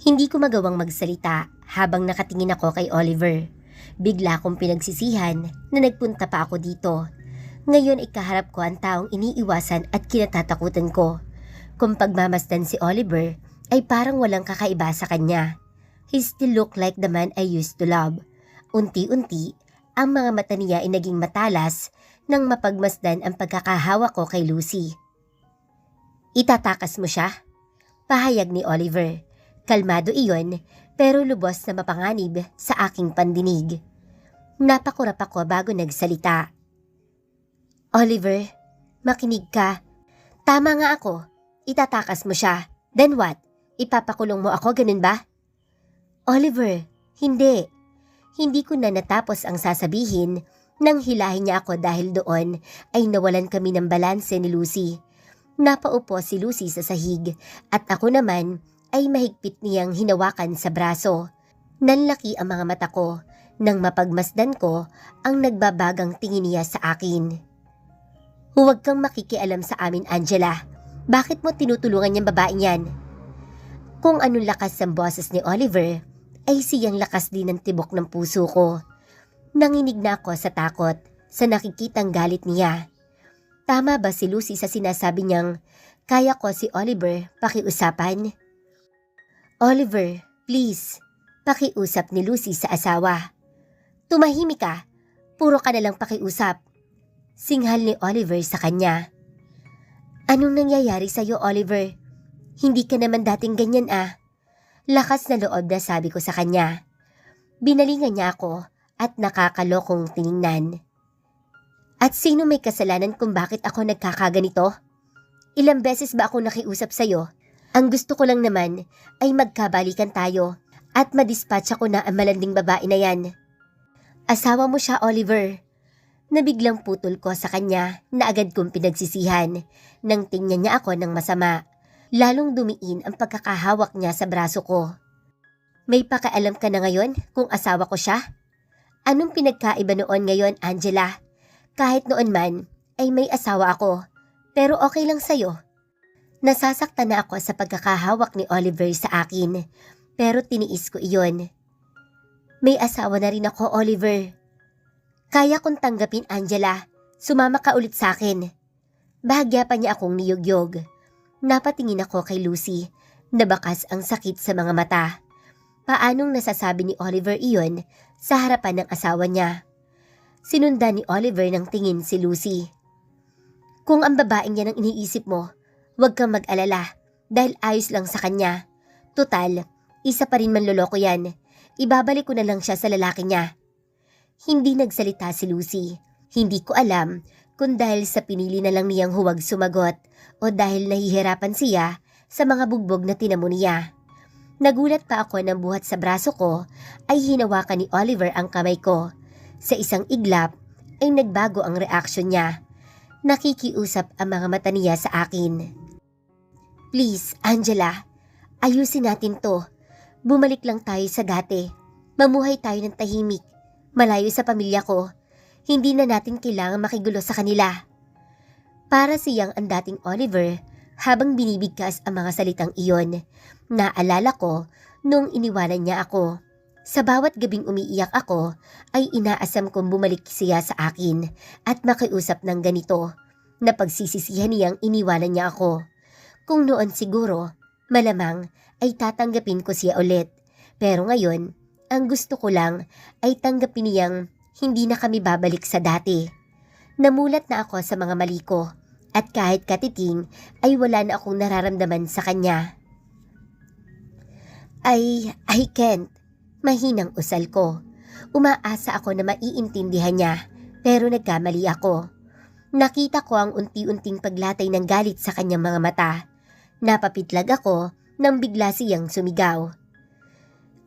Hindi ko magawang magsalita habang nakatingin ako kay Oliver. Bigla kong pinagsisihan na nagpunta pa ako dito. Ngayon ikaharap ko ang taong iniiwasan at kinatatakutan ko. Kung pagmamasdan si Oliver ay parang walang kakaiba sa kanya. He still look like the man I used to love. Unti-unti, ang mga mata niya ay naging matalas nang mapagmasdan ang pagkakahawa ko kay Lucy. Itatakas mo siya? Pahayag ni Oliver. Kalmado iyon pero lubos na mapanganib sa aking pandinig. Napakurap ako bago nagsalita. Oliver, makinig ka. Tama nga ako. Itatakas mo siya. Then what? Ipapakulong mo ako, ganun ba? Oliver, hindi. Hindi ko na natapos ang sasabihin nang hilahin niya ako dahil doon ay nawalan kami ng balanse ni Lucy. Napaupo si Lucy sa sahig at ako naman ay mahigpit niyang hinawakan sa braso. Nanlaki ang mga mata ko nang mapagmasdan ko ang nagbabagang tingin niya sa akin. Huwag kang makikialam sa amin, Angela. Bakit mo tinutulungan niyang babaeng yan? Kung anong lakas ng boses ni Oliver, ay siyang lakas din ng tibok ng puso ko. Nanginig na ako sa takot sa nakikitang galit niya. Tama ba si Lucy sa sinasabi niyang, kaya ko si Oliver pakiusapan? Oliver, please, pakiusap ni Lucy sa asawa. Tumahimik ka, puro ka nalang pakiusap. Singhal ni Oliver sa kanya. Anong nangyayari sa'yo, Oliver? Hindi ka naman dating ganyan ah. Lakas na loob na sabi ko sa kanya. Binalingan niya ako at nakakalokong tiningnan. At sino may kasalanan kung bakit ako nagkakaganito? Ilang beses ba ako nakiusap sa'yo? Ang gusto ko lang naman ay magkabalikan tayo at madispatch ako na ang malanding babae na yan. Asawa mo siya, Oliver. Nabiglang putol ko sa kanya na agad kong pinagsisihan nang tingnan niya ako ng masama. Lalong dumiin ang pagkakahawak niya sa braso ko. May pakialam ka na ngayon kung asawa ko siya? Anong pinagkaiba noon ngayon, Angela? Kahit noon man ay may asawa ako, pero okay lang sa'yo. Nasasaktan na ako sa pagkakahawak ni Oliver sa akin, pero tiniis ko iyon. May asawa na rin ako, Oliver. Kaya kong tanggapin, Angela. Sumama ka ulit sa akin. Bahagya pa niya akong niyugyog. Napatingin ako kay Lucy, nabakas ang sakit sa mga mata. Paanong nasasabi ni Oliver iyon sa harapan ng asawa niya? Sinundan ni Oliver ng tingin si Lucy. Kung ang babaeng yan ang iniisip mo, huwag kang mag-alala dahil ayos lang sa kanya. Tutal, isa pa rin manloloko yan. Ibabalik ko na lang siya sa lalaki niya. Hindi nagsalita si Lucy. Hindi ko alam kung dahil sa pinili na lang niyang huwag sumagot o dahil nahihirapan siya sa mga bugbog na tinamo niya. Nagulat pa ako nang buhat sa braso ko ay hinawakan ni Oliver ang kamay ko. Sa isang iglap ay nagbago ang reaksyon niya. Nakikiusap ang mga mata niya sa akin. Please, Angela, ayusin natin to. Bumalik lang tayo sa dati. Mamuhay tayo ng tahimik. Malayo sa pamilya ko. Hindi na natin kailangan makigulo sa kanila. Para siyang ang dating Oliver habang binibigkas ang mga salitang iyon. Naalala ko nung iniwanan niya ako. Sa bawat gabing umiiyak ako ay inaasam kong bumalik siya sa akin at makiusap ng ganito na pagsisisihan niyang iniwanan niya ako. Kung noon siguro, malamang ay tatanggapin ko siya ulit. Pero ngayon, ang gusto ko lang ay tanggapin niyang hindi na kami babalik sa dati. Namulat na ako sa mga mali ko at kahit katiting ay wala na akong nararamdaman sa kanya. I can't. Mahinang usal ko. Umaasa ako na maiintindihan niya pero nagkamali ako. Nakita ko ang unti-unting paglatay ng galit sa kanyang mga mata. Napapitlag ako nang bigla siyang sumigaw.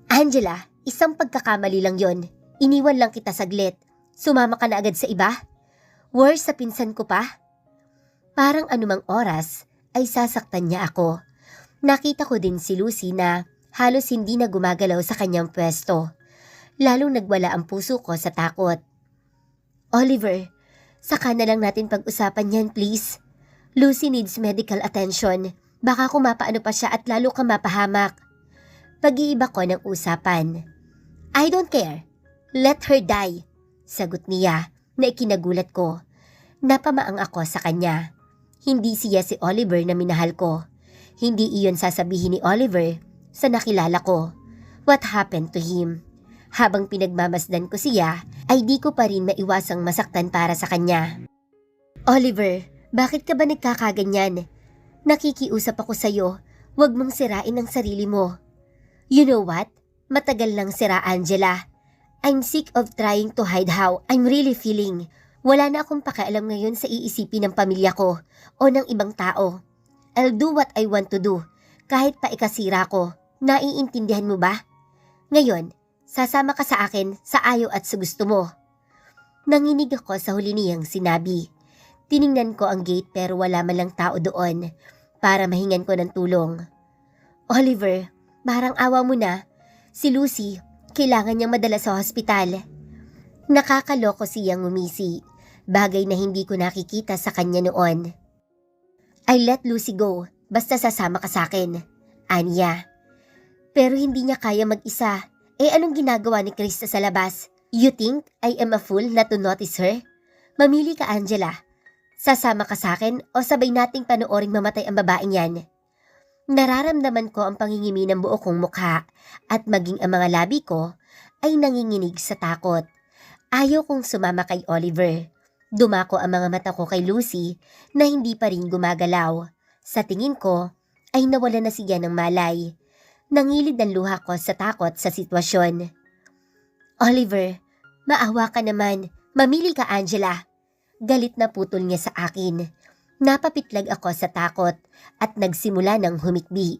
Angela, isang pagkakamali lang yon. Iniwan lang kita saglit. Sumama ka na agad sa iba? Worse sa pinsan ko pa? Parang anumang oras ay sasaktan niya ako. Nakita ko din si Lucy na halos hindi na gumagalaw sa kanyang pwesto. Lalong nagwala ang puso ko sa takot. Oliver, saka na lang natin pag-usapan yan please. Lucy needs medical attention. Baka kumapaano pa siya at lalo kang mapahamak. Pag-iiba ko ng usapan. I don't care. Let her die. Sagot niya na ikinagulat ko. Napamaang ako sa kanya. Hindi siya si Oliver na minahal ko. Hindi iyon sasabihin ni Oliver sa nakilala ko. What happened to him? Habang pinagmamasdan ko siya, ay di ko pa rin maiwasang masaktan para sa kanya. Oliver, bakit ka ba nagkakaganyan? Nakikiusap ako sa'yo, huwag mong sirain ang sarili mo. You know what? Matagal nang sira, Angela. I'm sick of trying to hide how I'm really feeling. Wala na akong pakialam ngayon sa iisipin ng pamilya ko o ng ibang tao. I'll do what I want to do, kahit pa ikasira ko. Naiintindihan mo ba? Ngayon, sasama ka sa akin sa ayaw at sa gusto mo. Nanginig ako sa huli niyang sinabi. Tiningnan ko ang gate pero wala man lang tao doon para mahingan ko ng tulong. Oliver, parang awa mo na. Si Lucy, kailangan niyang madala sa hospital. Nakakaloko siyang ngumisi, bagay na hindi ko nakikita sa kanya noon. I let Lucy go, basta sasama ka sa akin, Anya. Pero hindi niya kaya mag-isa. Anong ginagawa ni Krista sa labas? You think I am a fool not to notice her? Mamili ka, Angela. Sasama ka sa akin o sabay nating panooring mamatay ang babaeng yan? Nararamdaman ko ang pangingimi ng buo kong mukha at maging ang mga labi ko ay nanginginig sa takot. Ayaw kong sumama kay Oliver. Dumako ang mga mata ko kay Lucy na hindi pa rin gumagalaw. Sa tingin ko ay nawala na siya ng malay. Nangilid ang luha ko sa takot sa sitwasyon. Oliver, maawa ka naman. Mamili ka, Angela. Galit na putol niya sa akin. Napapitlag ako sa takot at nagsimula ng humikbi.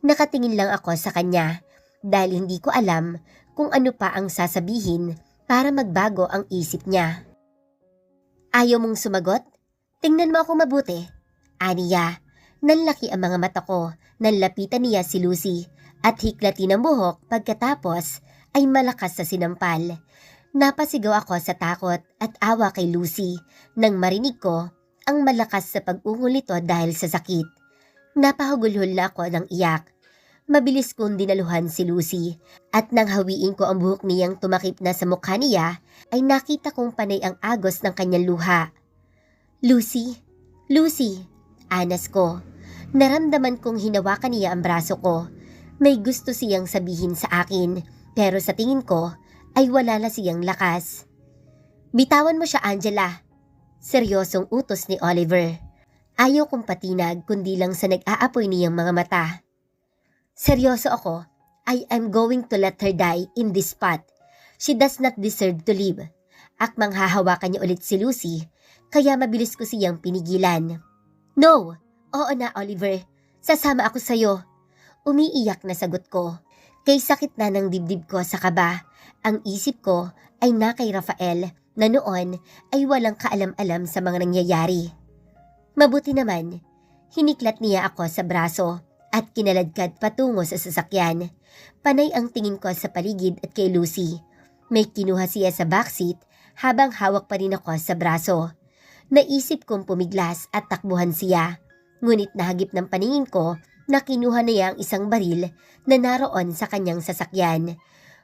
Nakatingin lang ako sa kanya dahil hindi ko alam kung ano pa ang sasabihin para magbago ang isip niya. Ayaw mong sumagot? Tingnan mo ako mabuti. Aniya, nanlaki ang mga mata ko. Nanlapitan niya si Lucy at hiklatin ang buhok pagkatapos ay malakas sa sinampal. Napasigaw ako sa takot at awa kay Lucy nang marinig ko ang malakas sa pag-ungol nito dahil sa sakit. Napahugulhol na ako ng iyak. Mabilis kong dinaluhan si Lucy at nang hawiin ko ang buhok niyang tumakip na sa mukha niya ay nakita kong panay ang agos ng kanyang luha. Lucy, Lucy, anas ko. Naramdaman kong hinawakan niya ang braso ko. May gusto siyang sabihin sa akin pero sa tingin ko ay wala na siyang lakas. Bitawan mo siya, Angela. Seryosong utos ni Oliver. Ayaw kong patinag kundi lang sa nag-aapoy niyang mga mata. Seryoso ako. I am going to let her die in this spot. She does not deserve to live. Akmang hahawakan niya ulit si Lucy, kaya mabilis ko siyang pinigilan. No! Oo na, Oliver. Sasama ako sa'yo. Umiiyak na sagot ko. Kay sakit na ng dibdib ko sa kaba, ang isip ko ay na kay Rafael na noon ay walang kaalam-alam sa mga nangyayari. Mabuti naman, hiniklat niya ako sa braso at kinaladkad patungo sa sasakyan. Panay ang tingin ko sa paligid at kay Lucy. May kinuha siya sa backseat habang hawak pa rin ako sa braso. Naisip kong pumiglas at takbuhan siya. Ngunit nahagip ng paningin ko na kinuha niya ang isang baril na naroon sa kanyang sasakyan.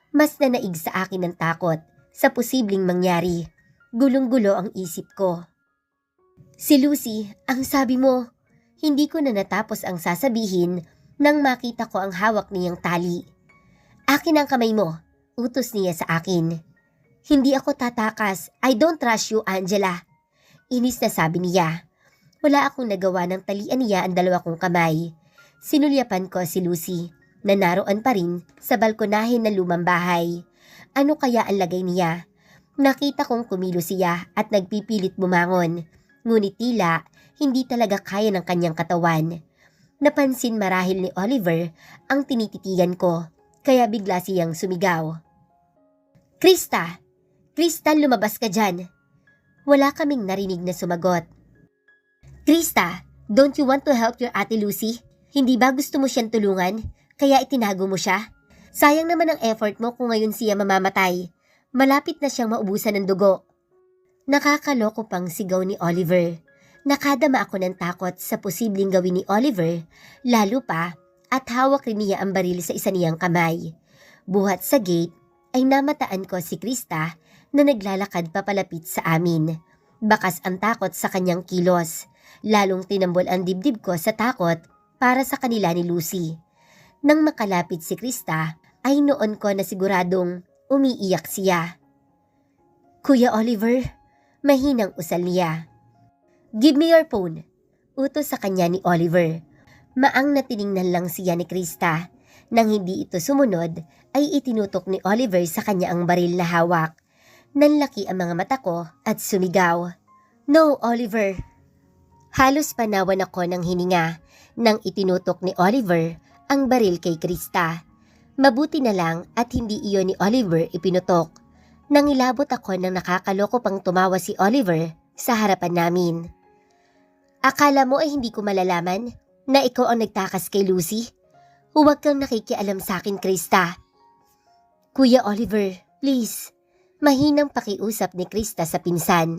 Mas nanaig sa akin ng takot sa posibleng mangyari. Gulong-gulo ang isip ko. Si Lucy, ang sabi mo. Hindi ko na natapos ang sasabihin nang makita ko ang hawak niyang tali. Akin ang kamay mo, utos niya sa akin. Hindi ako tatakas. I don't trust you, Angela. Inis na sabi niya. Wala akong nagawa ng talian niya ang dalawa kong kamay. Sinulyapan ko si Lucy na naroon pa rin sa balkonahe ng lumang bahay. Ano kaya ang lagay niya? Nakita kong kumilos siya at nagpipilit bumangon. Ngunit tila hindi talaga kaya ng kanyang katawan. Napansin marahil ni Oliver ang tinititigan ko, kaya bigla siyang sumigaw. Krista! Krista, lumabas ka dyan! Wala kaming narinig na sumagot. Krista, don't you want to help your ate Lucy? Hindi ba gusto mo siyang tulungan, kaya itinago mo siya? Sayang naman ang effort mo kung ngayon siya mamamatay. Malapit na siyang maubusan ng dugo. Nakakaloko pang sigaw ni Oliver. Nakadama ako ng takot sa posibleng gawin ni Oliver, lalo pa at hawak rin niya ang baril sa isa niyang kamay. Buhat sa gate ay namataan ko si Krista na naglalakad papalapit sa amin. Bakas ang takot sa kanyang kilos. Lalong tinambol ang dibdib ko sa takot para sa kanila ni Lucy. Nang makalapit si Krista ay noon ko na siguradong umiiyak siya. "Kuya Oliver," mahinang usal niya. "Give me your phone," utos sa kanya ni Oliver. Maang na tiningnan lang siya ni Krista. Nang hindi ito sumunod ay itinutok ni Oliver sa kanya ang baril na hawak. Nanlaki ang mga mata ko at sumigaw, "No, Oliver!" Halos panawan ako ng hininga nang itinutok ni Oliver ang baril kay Krista. Mabuti na lang at hindi iyon ni Oliver ipinutok. Nangilabot ako nang nakakaloko pang tumawa si Oliver sa harapan namin. "Akala mo ay hindi ko malalaman na ikaw ang nagtakas kay Lucy? Huwag kang nakikialam sa akin, Krista." "Kuya Oliver, please." Mahinang pakiusap ni Krista sa pinsan.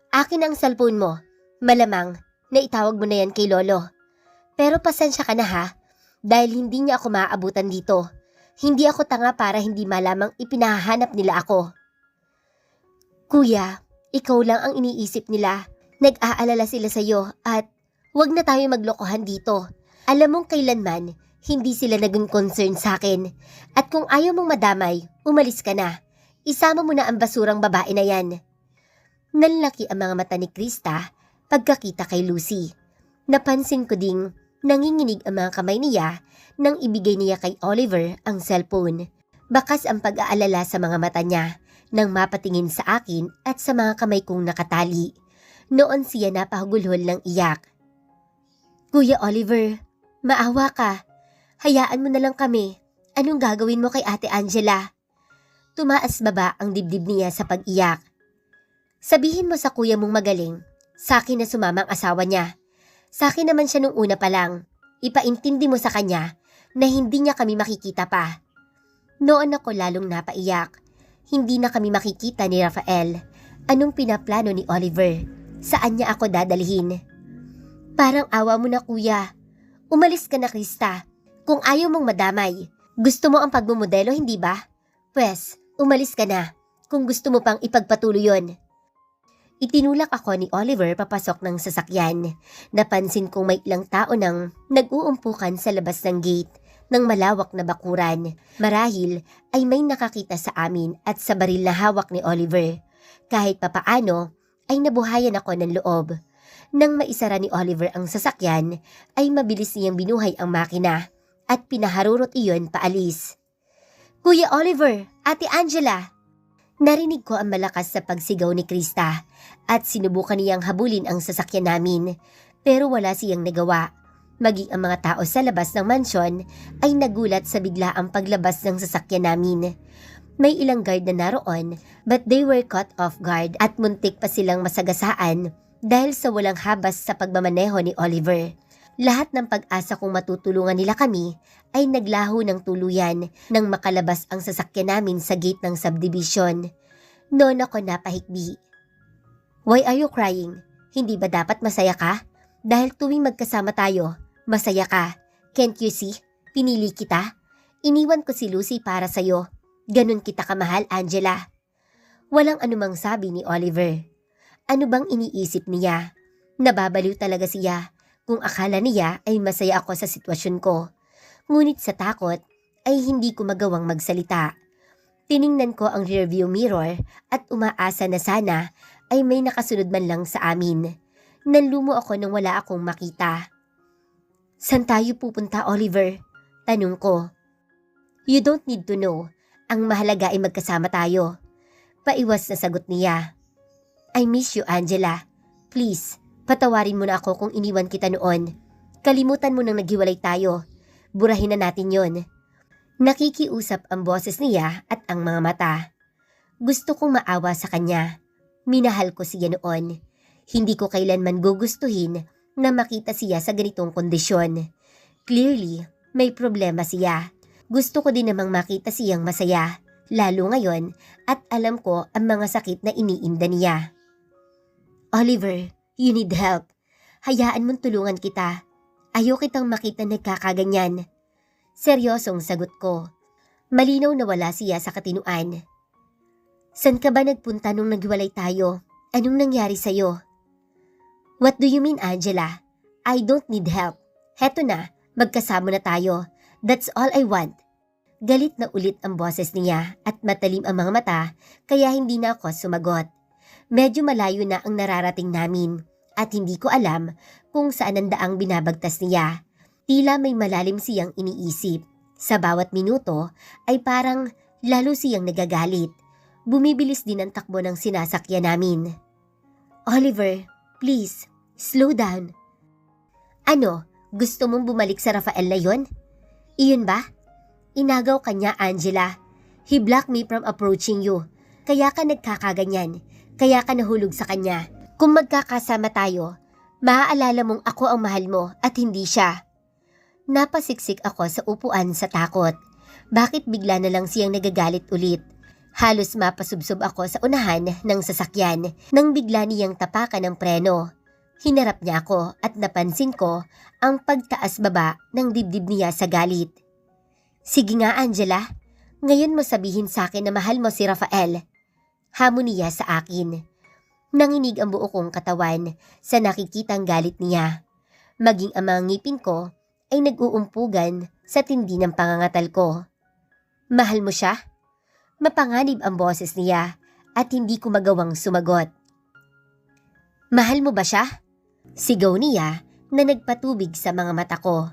"Akin ang cellphone mo. Malamang na itawag mo na yan kay Lolo. Pero pasensya ka na ha, dahil hindi niya ako maaabutan dito. Hindi ako tanga para hindi malamang ipinahanap nila ako." "Kuya, ikaw lang ang iniisip nila. Nag-aalala sila sa'yo at huwag na tayo maglokohan dito. Alam mong kailanman, hindi sila naging concern sa akin. At kung ayaw mong madamay, umalis ka na. Isama mo na ang basurang babae na yan." Nanlaki ang mga mata ni Krista pagkakita kay Lucy. Napansin ko ding nanginginig ang mga kamay niya nang ibigay niya kay Oliver ang cellphone. Bakas ang pag-aalala sa mga mata niya nang mapatingin sa akin at sa mga kamay kong nakatali. Noon siya napahugulhol ng iyak. "Kuya Oliver, maawa ka. Hayaan mo na lang kami. Anong gagawin mo kay Ate Angela?" Tumaas baba ang dibdib niya sa pag-iyak. "Sabihin mo sa kuya mong magaling, sa akin na sumama ang asawa niya. Sa akin naman siya nung una pa lang. Ipaintindi mo sa kanya na hindi niya kami makikita pa." Noon ako lalong napaiyak. Hindi na kami makikita ni Rafael. Anong pinaplano ni Oliver? Saan niya ako dadalhin? "Parang awa mo na, kuya. Umalis ka na, Krista. Kung ayaw mong madamay, gusto mo ang pagmumodelo, hindi ba? Pwes, umalis ka na kung gusto mo pang ipagpatuloy yon." Itinulak ako ni Oliver papasok ng sasakyan. Napansin kong may ilang tao nang nag-uumpukan sa labas ng gate ng malawak na bakuran. Marahil ay may nakakita sa amin at sa baril na hawak ni Oliver. Kahit papaano ay nabuhayan ako ng loob. Nang maisara ni Oliver ang sasakyan ay mabilis niyang binuhay ang makina at pinaharurot iyon paalis. "Kuya Oliver, Ate Angela!" Narinig ko ang malakas sa pagsigaw ni Krista at sinubukan niyang habulin ang sasakyan namin, pero wala siyang nagawa. Maging ang mga tao sa labas ng mansyon ay nagulat sa biglaang paglabas ng sasakyan namin. May ilang guard na naroon but they were caught off guard at muntik pa silang masagasaan dahil sa walang habas sa pagmamaneho ni Oliver. Lahat ng pag-asa kong matutulungan nila kami ay naglaho ng tuluyan nang makalabas ang sasakyan namin sa gate ng subdivision. Noon ako napahikbi. "Why are you crying? Hindi ba dapat masaya ka? Dahil tuwing magkasama tayo, masaya ka. Can't you see? Pinili kita. Iniwan ko si Lucy para sa'yo. Ganun kita kamahal, Angela." Walang anumang sabi ni Oliver. Ano bang iniisip niya? Nababaliw talaga siya kung akala niya ay masaya ako sa sitwasyon ko. Ngunit sa takot ay hindi ko magawang magsalita. Tiningnan ko ang rearview mirror at umaasa na sana ay may nakasunod man lang sa amin. Nanlumo ako nang wala akong makita. "Saan tayo pupunta, Oliver?" tanong ko. "You don't need to know. Ang mahalaga ay magkasama tayo." Paiwas na sagot niya. "I miss you, Angela. Please, patawarin mo na ako kung iniwan kita noon. Kalimutan mo nang naghiwalay tayo. Burahin na natin yon." Nakikiusap ang boses niya at ang mga mata. Gusto kong maawa sa kanya. Minahal ko siya noon. Hindi ko kailanman gugustuhin na makita siya sa ganitong kondisyon. Clearly, may problema siya. Gusto ko din namang makita siyang masaya, lalo ngayon at alam ko ang mga sakit na iniinda niya. "Oliver, you need help. Hayaan mong tulungan kita. Ayaw kitang makita nagkakaganyan. Seryosong sagot ko. Malinaw na wala siya sa katinuan. San ka ba nagpunta nung naghiwalay tayo? Anong nangyari sa'yo? What do you mean, Angela? I don't need help. Heto na, magkasama na tayo. That's all I want. Galit na ulit ang boses niya at matalim ang mga mata kaya hindi na ako sumagot. Medyo malayo na ang nararating namin at hindi ko alam kung saan ang daang binabagtas niya. Tila may malalim siyang iniisip. Sa bawat minuto ay parang lalo siyang nagagalit. Bumibilis din ang takbo ng sinasakyan namin. Oliver, please, slow down. Ano, gusto mong bumalik sa Rafael na yon? Iyon ba? Inagaw ka niya, Angela. He blocked me from approaching you. Kaya ka nagkakaganyan. Kaya ka nahulog sa kanya. Kung magkakasama tayo, maaalala mong ako ang mahal mo at hindi siya. Napasiksik ako sa upuan sa takot. Bakit bigla na lang siyang nagagalit ulit? Halos mapasubsob ako sa unahan ng sasakyan nang bigla niyang tapakan ng preno. Hinarap niya ako at napansin ko ang pagtaas-baba ng dibdib niya sa galit. Sige nga, Angela. Ngayon mo sabihin sa akin na mahal mo si Rafael. Hamon niya sa akin. Nanginig ang buo kong katawan sa nakikitang galit niya. Maging ang mga ngipin ko ay nag-uumpugan sa tindi ng pangangatal ko. Mahal mo siya? Mapanganib ang boses niya at hindi ko magawang sumagot. Mahal mo ba siya? Sigaw niya na nagpatubig sa mga mata ko.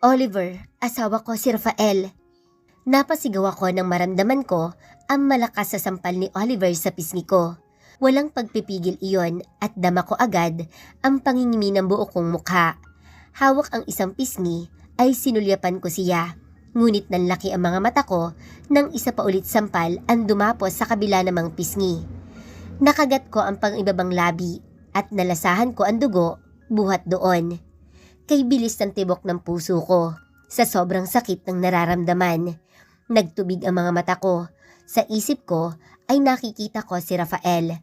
Oliver, asawa ko si Rafael. Napasigaw ako nang maramdaman ko ang malakas sa sampal ni Oliver sa pisngi ko. Walang pagpipigil iyon at dama ko agad ang pangingimi ng buo kong mukha. Hawak ang isang pisngi ay sinulyapan ko siya. Ngunit nanlaki ang mga mata ko nang isa pa ulit sampal ang dumapos sa kabila namang pisngi. Nakagat ko ang pang-ibabang labi at nalasahan ko ang dugo buhat doon. Kay bilis ng tibok ng puso ko sa sobrang sakit ng nararamdaman. Nagtubig ang mga mata ko. Sa isip ko ay nakikita ko si Rafael.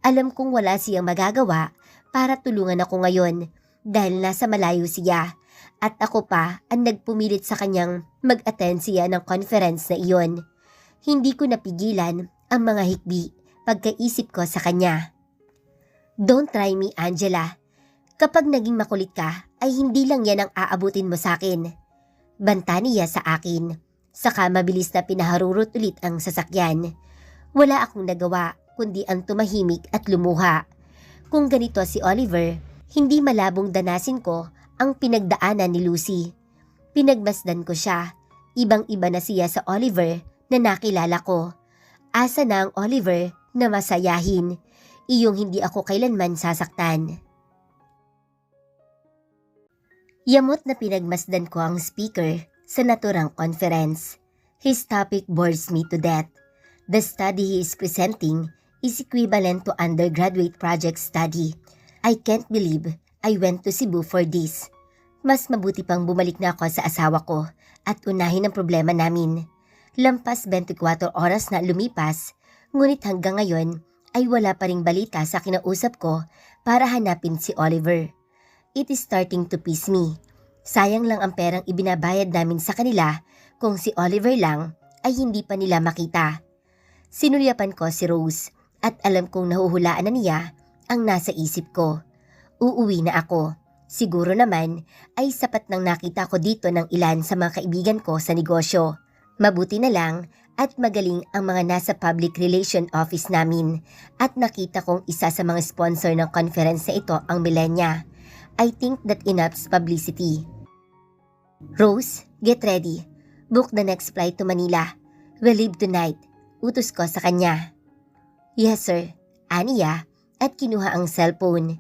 Alam kong wala siyang magagawa para tulungan ako ngayon dahil nasa malayo siya. At ako pa ang nagpumilit sa kanyang mag-attend siya ng conference na iyon. Hindi ko napigilan ang mga hikbi pagkaisip ko sa kanya. Don't try me, Angela. Kapag naging makulit ka, ay hindi lang yan ang aabutin mo sa akin. Banta niya sa akin. Saka mabilis na pinaharurot ulit ang sasakyan. Wala akong nagawa kundi ang tumahimik at lumuha. Kung ganito si Oliver, hindi malabong danasin ko ang pinagdaanan ni Lucy. Pinagmasdan ko siya. Ibang-iba na siya sa Oliver na nakilala ko. Asa na ang Oliver na masayahin. Iyong hindi ako kailanman sasaktan. Yamot na pinagmasdan ko ang speaker sa naturang conference. His topic bores me to death. The study he is presenting is equivalent to undergraduate project study. I can't believe I went to Cebu for this. Mas mabuti pang bumalik na ako sa asawa ko at unahin ang problema namin. Lampas 24 oras na lumipas, ngunit hanggang ngayon ay wala pa ring balita sa kinausap ko para hanapin si Oliver. It is starting to piss me. Sayang lang ang perang ibinabayad namin sa kanila kung si Oliver lang ay hindi pa nila makita. Sinulyapan ko si Rose at alam kong nahuhulaan na niya ang nasa isip ko. Uuwi na ako. Siguro naman ay sapat nang nakita ko dito ng ilan sa mga kaibigan ko sa negosyo. Mabuti na lang at magaling ang mga nasa public relation office namin at nakita kong isa sa mga sponsor ng conference na ito ang Millennia. I think that enough's publicity. Rose, get ready. Book the next flight to Manila. We'll leave tonight. Utos ko sa kanya. Yes sir, aniya at kinuha ang cellphone.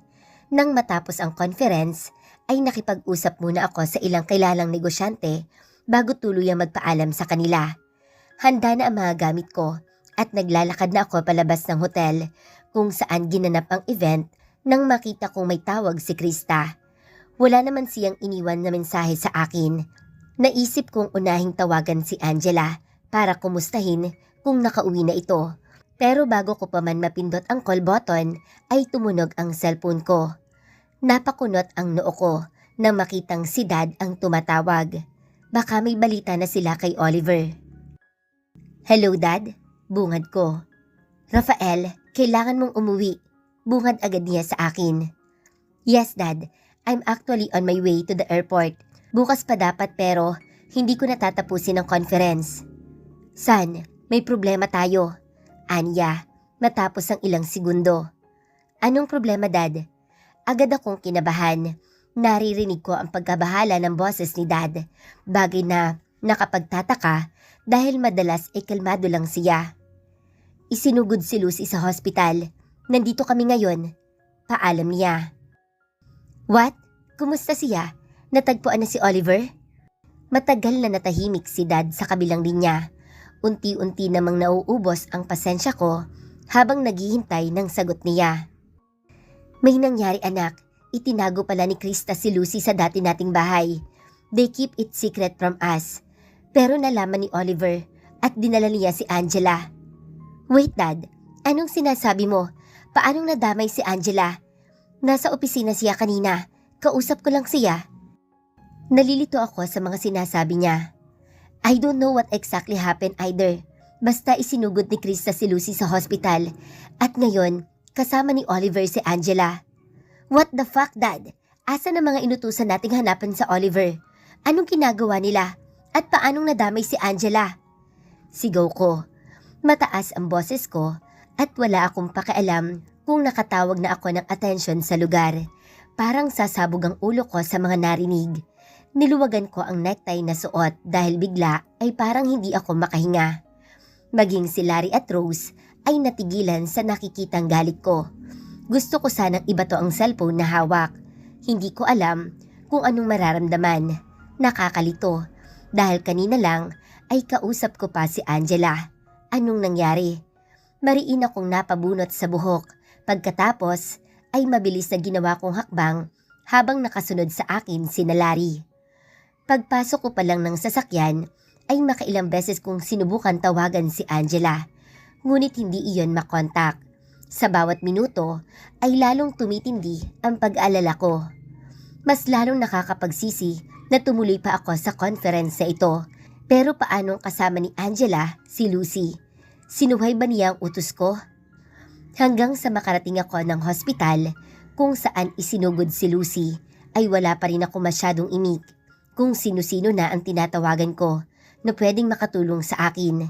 Nang matapos ang conference, ay nakipag-usap muna ako sa ilang kilalang negosyante bago tuluyang magpaalam sa kanila. Handa na ang mga gamit ko at naglalakad na ako palabas ng hotel kung saan ginanap ang event nang makita kong may tawag si Krista. Wala naman siyang iniwan na mensahe sa akin. Naisip kong unahing tawagan si Angela para kumustahin kung nakauwi na ito. Pero bago ko pa man mapindot ang call button ay tumunog ang cellphone ko. Napakunot ang noo ko nang makitang si Dad ang tumatawag. Baka may balita na sila kay Oliver. "Hello, Dad?" Bungad ko. "Rafael, kailangan mong umuwi." Bungad agad niya sa akin. "Yes, Dad. I'm actually on my way to the airport. Bukas pa dapat pero hindi ko natatapusin ang conference." "San, may problema tayo." Anya, matapos ang ilang segundo. "Anong problema, Dad?" Agad akong kinabahan. Naririnig ko ang pagkabahala ng boses ni Dad. Bagay na nakapagtataka dahil madalas ay kalmado lang siya. "Isinugod si Lucy sa hospital. Nandito kami ngayon." Paalam niya. "What? Kumusta siya? Natagpuan na si Oliver?" Matagal na natahimik si Dad sa kabilang linya. Unti-unti namang nauubos ang pasensya ko habang naghihintay ng sagot niya. "May nangyari, anak. Itinago pala ni Krista si Lucy sa dati nating bahay. They keep it secret from us. Pero nalaman ni Oliver at dinala niya si Angela." "Wait, Dad. Anong sinasabi mo? Paanong nadamay si Angela? Nasa opisina siya kanina. Kausap ko lang siya." Nalilito ako sa mga sinasabi niya. I don't know what exactly happened either. Basta isinugod ni Krista si Lucy sa hospital. At ngayon, kasama ni Oliver si Angela. "What the fuck, Dad? Asa na mga inutusan nating hanapan sa Oliver? Anong ginagawa nila? At paanong nadamay si Angela?" Sigaw ko. Mataas ang boses ko at wala akong pakialam kung nakatawag na ako ng atensyon sa lugar. Parang sasabog ang ulo ko sa mga narinig. Niluwagan ko ang necktie na suot dahil bigla ay parang hindi ako makahinga. Maging si Larry at Rose ay natigilan sa nakikitang galit ko. Gusto ko sanang ibato ang cellphone na hawak. Hindi ko alam kung anong mararamdaman. Nakakalito dahil kanina lang ay kausap ko pa si Angela. Anong nangyari? Mariin akong napabunot sa buhok. Pagkatapos ay mabilis na ginawa kong hakbang habang nakasunod sa akin si Larry. Pagpasok ko pa lang ng sasakyan ay makailang beses kong sinubukan tawagan si Angela. Ngunit hindi iyon makontak. Sa bawat minuto ay lalong tumitindi ang pag-aalala ko. Mas lalong nakakapagsisi na tumuloy pa ako sa conference na ito. Pero paanong kasama ni Angela si Lucy? Sinuhay ba niya ang utos ko? Hanggang sa makarating ako ng hospital kung saan isinugod si Lucy ay wala pa rin ako masyadong imik kung sino-sino na ang tinatawagan ko na pwedeng makatulong sa akin.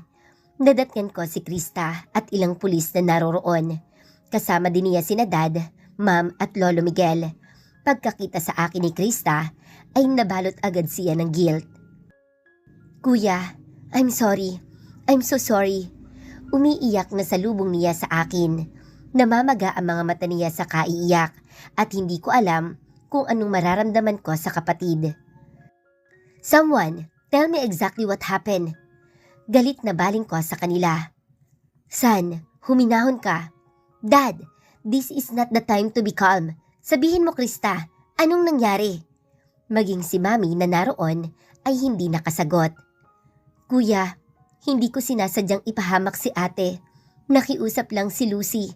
Nadatnan ko si Krista at ilang pulis na naroroon. Kasama din niya sina Dad, Ma'am at Lolo Miguel. Pagkakita sa akin ni Krista ay nabalot agad siya ng guilt. "Kuya, I'm sorry. I'm so sorry." Umiiyak na salubong niya sa akin. Namamaga ang mga mata niya sa kaiiyak at hindi ko alam kung anong mararamdaman ko sa kapatid. "Someone, tell me exactly what happened." Galit na baling ko sa kanila. "San, huminahon ka." "Dad, this is not the time to be calm. Sabihin mo, Krista, anong nangyari?" Maging si Mami na naroon ay hindi nakasagot. "Kuya, hindi ko sinasadyang ipahamak si ate. Nakiusap lang si Lucy."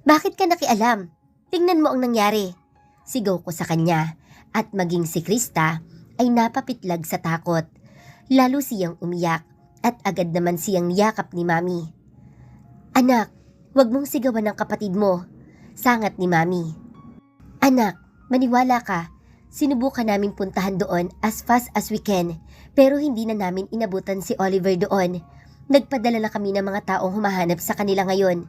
"Bakit ka nakialam? Tingnan mo ang nangyari." Sigaw ko sa kanya at maging si Krista ay napapitlag sa takot. Lalo siyang umiyak at agad naman siyang niyakap ni Mami. "Anak, wag mong sigawan ng kapatid mo." Sangat ni Mami. "Anak, maniwala ka. Sinubukan namin puntahan doon as fast as we can, pero hindi na namin inabutan si Oliver doon. Nagpadala na kami ng mga taong humahanap sa kanila ngayon.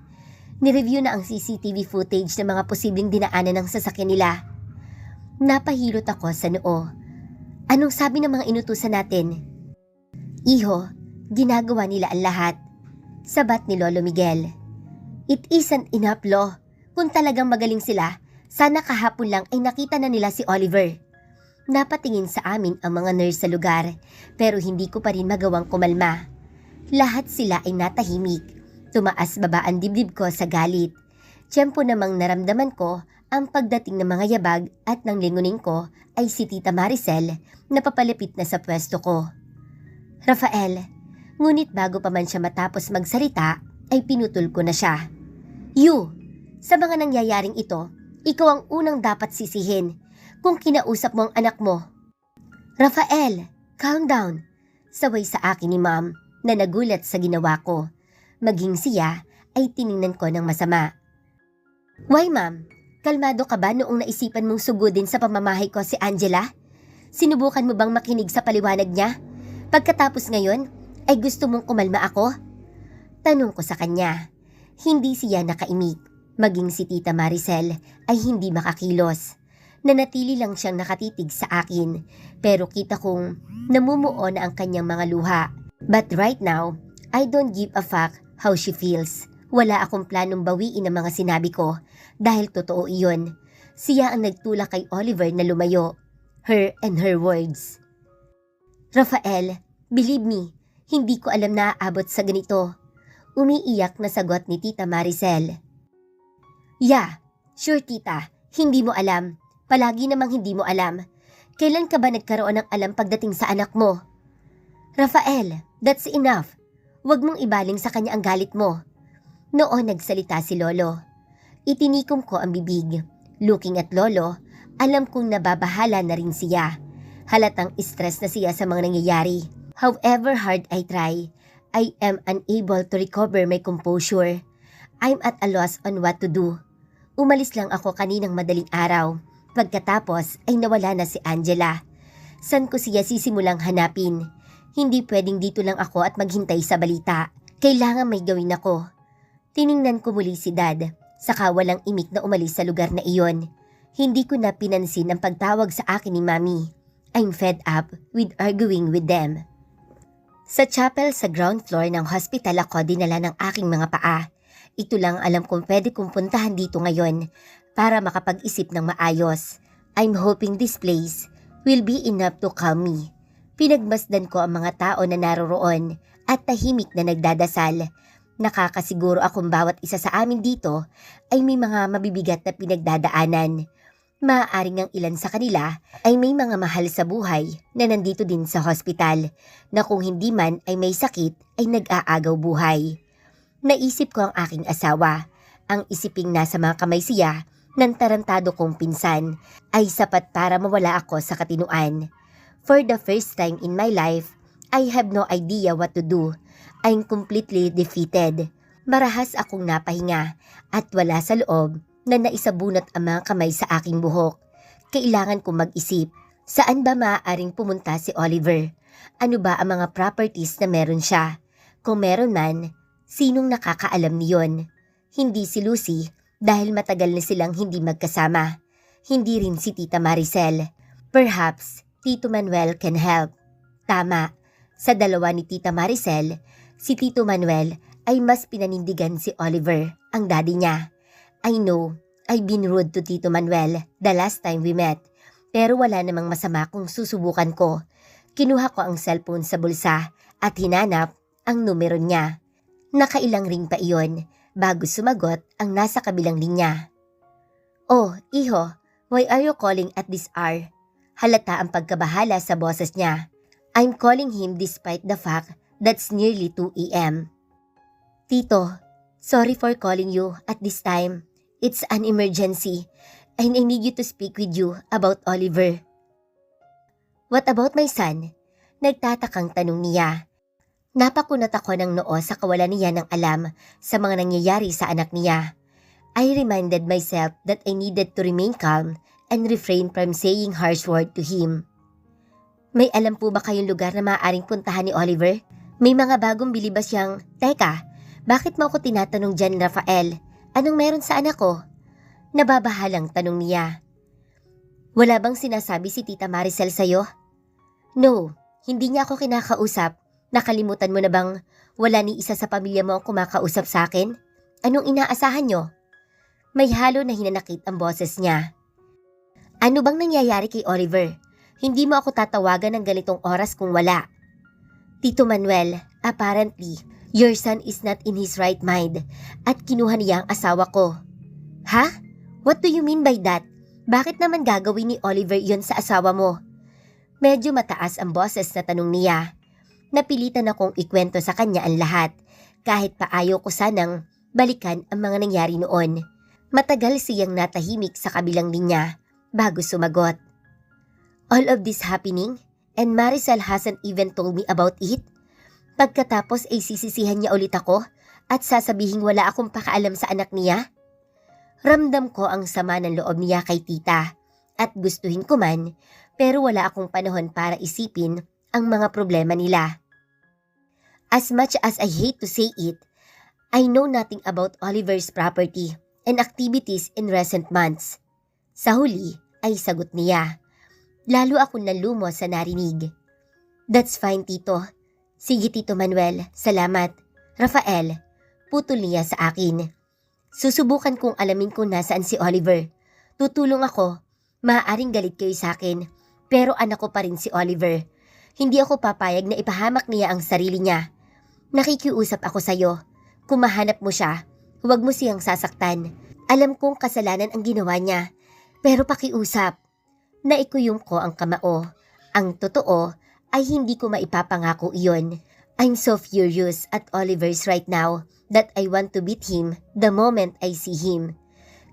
Nireview na ang CCTV footage ng mga posibleng dinaanan ng sasakyan nila." Napahilot ako sa noo. Anong sabi ng mga inutusan natin? "Iho, ginagawa nila ang lahat." Sabat ni Lolo Miguel. "It isn't enough, Lo. Kung talagang magaling sila, sana kahapon lang ay nakita na nila si Oliver." Napatingin sa amin ang mga nurse sa lugar, pero hindi ko pa rin magawang kumalma. Lahat sila ay natahimik. Tumaas baba ang dibdib ko sa galit. Tiyempo namang naramdaman ko ang pagdating ng mga yabag at nang lingunin ko ay si Tita Maricel na papalapit na sa pwesto ko. "Rafael." Ngunit bago pa man siya matapos magsalita ay pinutol ko na siya. "You, sa mga nangyayaring ito, ikaw ang unang dapat sisihin. kung kinausap mo ang anak mo. Rafael, calm down. Saway sa akin ni Ma'am na nagulat sa ginawa ko. Maging siya ay tiningnan ko ng masama. Why Ma'am? Kalmado ka ba noong naisipan mong sugudin sa pamamahay ko si Angela? Sinubukan mo bang makinig sa paliwanag niya? Pagkatapos ngayon, ay gusto mong kumalma ako? Tanong ko sa kanya. Hindi siya nakaimik. Maging si Tita Maricel ay hindi makakilos. Nanatili lang siyang nakatitig sa akin, pero kita kong namumuo na ang kanyang mga luha. But right now, I don't give a fuck how she feels. Wala akong planong bawiin ang mga sinabi ko dahil totoo iyon. Siya ang nagtulak kay Oliver na lumayo. Her and her words. Rafael, believe me, hindi ko alam na aabot sa ganito. Umiiyak na sagot ni Tita Maricel. Yeah, sure tita, hindi mo alam. Palagi namang hindi mo alam. Kailan ka ba nagkaroon ng alam pagdating sa anak mo? Rafael, that's enough. Huwag mong ibaling sa kanya ang galit mo. Noon nagsalita si Lolo. Itinikom ko ang bibig. Looking at Lolo, alam kong nababahala na rin siya. Halatang stress na siya sa mga nangyayari. However hard I try, I am unable to recover my composure. I'm at a loss on what to do. Umalis lang ako kaninang madaling araw. Pagkatapos ay nawala na si Angela. San ko siya sisimulang hanapin? Hindi pwedeng dito lang ako at maghintay sa balita. Kailangan may gawin ako. Tiningnan ko muli si Dad, saka walang imik na umalis sa lugar na iyon. Hindi ko na pinansin ang pagtawag sa akin ni Mami. I'm fed up with arguing with them. Sa chapel sa ground floor ng hospital ako dinala ng aking mga paa. Ito lang alam kong pwede kong puntahan dito ngayon para makapag-isip ng maayos. I'm hoping this place will be enough to calm me. Pinagmasdan ko ang mga tao na naroroon at tahimik na nagdadasal. Nakakasiguro akong bawat isa sa amin dito ay may mga mabibigat na pinagdadaanan. Maaaring ang ilan sa kanila ay may mga mahal sa buhay na nandito din sa hospital na kung hindi man ay may sakit ay nag-aagaw buhay. Naisip ko ang aking asawa. Ang isiping nasa mga kamay siya ng tarantado kong pinsan ay sapat para mawala ako sa katinuan. For the first time in my life, I have no idea what to do. I'm completely defeated. Marahas akong napahinga at wala sa loob na naisabunot ang mga kamay sa aking buhok. Kailangan kong mag-isip. Saan ba maaaring pumunta si Oliver? Ano ba ang mga properties na meron siya? Kung meron man, sinong nakakaalam niyon? Hindi si Lucy dahil matagal na silang hindi magkasama. Hindi rin si Tita Maricel. Perhaps Tito Manuel can help. Tama, sa dalawa ni Tita Maricel, si Tito Manuel ay mas pinanindigan si Oliver, ang daddy niya. I know, I've been rude to Tito Manuel the last time we met, pero wala namang masama kung susubukan ko. Kinuha ko ang cellphone sa bulsa at hinanap ang numero niya. Nakailang ring pa iyon bago sumagot ang nasa kabilang linya. Oh, iho, why are you calling at this hour? Halata ang pagkabahala sa boses niya. I'm calling him despite the fact that's nearly 2 a.m. Tito, sorry for calling you at this time. It's an emergency and I need you to speak with you about Oliver. What about my son? Nagtatakang tanong niya. Napakunat ako ng noo sa kawalan niya ng alam sa mga nangyayari sa anak niya. I reminded myself that I needed to remain calm and refrain from saying harsh word to him. May alam po ba kayong lugar na maaaring puntahan ni Oliver? May mga bagong bilibas siyang, Teka, bakit mo ako tinatanong dyan, Rafael? Anong meron sa anak ko? Nababahalang tanong niya. Wala bang sinasabi si Tita Maricel sa'yo? No, hindi niya ako kinakausap. Nakalimutan mo na bang wala ni isa sa pamilya mo ang kumakausap sa akin? Anong inaasahan nyo? May halo na hinanakit ang boses niya. Ano bang nangyayari kay Oliver? Hindi mo ako tatawagan ng ganitong oras kung wala. Tito Manuel, apparently, your son is not in his right mind at kinuha niya ang asawa ko. Ha? What do you mean by that? Bakit naman gagawin ni Oliver yon sa asawa mo? Medyo mataas ang boses na tanong niya. Napilitan akong ikwento sa kanya ang lahat kahit pa ayaw ko sanang balikan ang mga nangyari noon. Matagal siyang natahimik sa kabilang linya bago sumagot. All of this happening and Marisol hasn't even told me about it? Pagkatapos ay sisisihan niya ulit ako at sasabihing wala akong pakaalam sa anak niya? Ramdam ko ang sama ng loob niya kay tita at gustuhin ko man pero wala akong panahon para isipin ang mga problema nila. As much as I hate to say it, I know nothing about Oliver's property and activities in recent months. Sa huli ay sagot niya. Lalo akong nalumo sa narinig. That's fine, Tito. Sige, Tito Manuel. Salamat. Rafael, putol niya sa akin. Susubukan kong alamin kung nasaan si Oliver. Tutulong ako. Maaaring galit kayo sa akin. Pero anak ko pa rin si Oliver. Hindi ako papayag na ipahamak niya ang sarili niya. Nakikiusap ako sa'yo. Kung mahanap mo siya, huwag mo siyang sasaktan. Alam kong kasalanan ang ginawa niya. Pero pakiusap. Naikuyom ko ang kamao. Ang totoo ay hindi ko maipapangako iyon. I'm so furious at Oliver's right now that I want to beat him the moment I see him.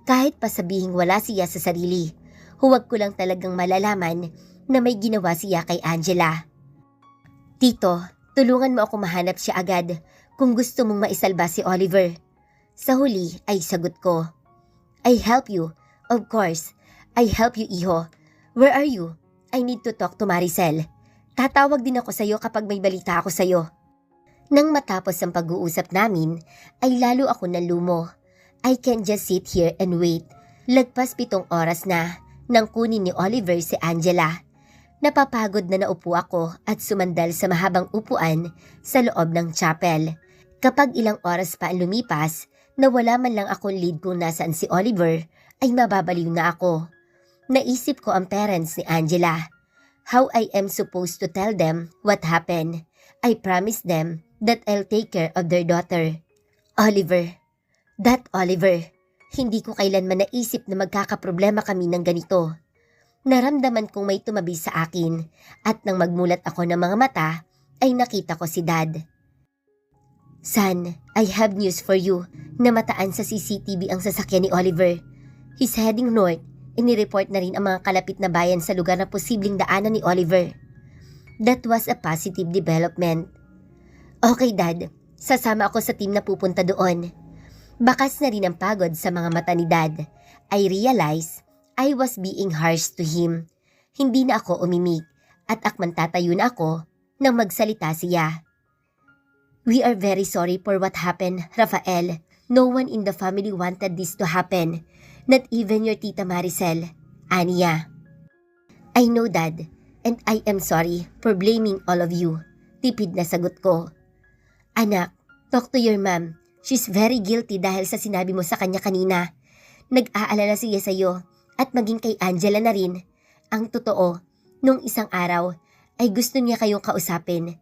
Kahit pa sabihing wala siya sa sarili, huwag ko lang talagang malalaman na may ginawa siya kay Angela. Tito, tulungan mo ako mahanap siya agad kung gusto mong maisalba si Oliver. Sa huli ay sagot ko. I help you. Of course, I help you, iho. Where are you? I need to talk to Maricel. Tatawag din ako sa'yo kapag may balita ako sa'yo. Nang matapos ang pag-uusap namin, ay lalo ako nalumo. I can just sit here and wait. Lagpas 7 oras na nang kunin ni Oliver si Angela. Napapagod na naupo ako at sumandal sa mahabang upuan sa loob ng chapel. Kapag ilang oras pa ang lumipas, na wala man lang akong lead kung nasaan si Oliver, ay mababaliw na ako. Naisip ko ang parents ni Angela. How I am supposed to tell them what happened. I promised them that I'll take care of their daughter. Oliver. That Oliver. Hindi ko kailanman naisip na magkakaproblema kami ng ganito. Naramdaman kong may tumabi sa akin at nang magmulat ako ng mga mata ay nakita ko si Dad. Son, I have news for you. Namataan sa CCTV ang sasakyan ni Oliver. He's heading north. Inireport na rin ang mga kalapit na bayan sa lugar na posibleng daanan ni Oliver. That was a positive development. Okay, Dad. Sasama ako sa team na pupunta doon. Bakas na rin ang pagod sa mga mata ni Dad. I realized I was being harsh to him. Hindi na ako umimik at akman tatayo na ako nang magsalita siya. We are very sorry for what happened, Rafael. No one in the family wanted this to happen. Not even your Tita Maricel, Ania. I know, Dad, and I am sorry for blaming all of you. Tipid na sagot ko. Anak, talk to your mom. She's very guilty dahil sa sinabi mo sa kanya kanina. Nag-aalala siya sa'yo at maging kay Angela na rin. Ang totoo, nung isang araw ay gusto niya kayong kausapin.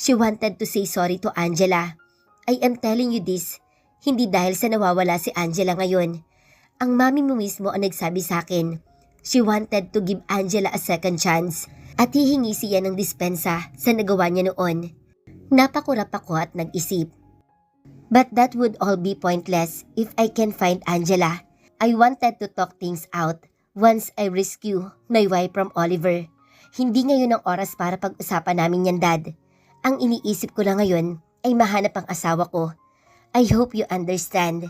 She wanted to say sorry to Angela. I am telling you this, hindi dahil sa nawawala si Angela ngayon. Ang mami mo mismo ang nagsabi sa akin. She wanted to give Angela a second chance at hihingi siya ng dispensa sa nagawa niya noon. Napakurap ako at nag-isip. But that would all be pointless if I can find Angela. I wanted to talk things out once I rescue my wife from Oliver. Hindi ngayon ang oras para pag-usapan namin yan, Dad. Ang iniisip ko lang ngayon ay mahanap ang asawa ko. I hope you understand.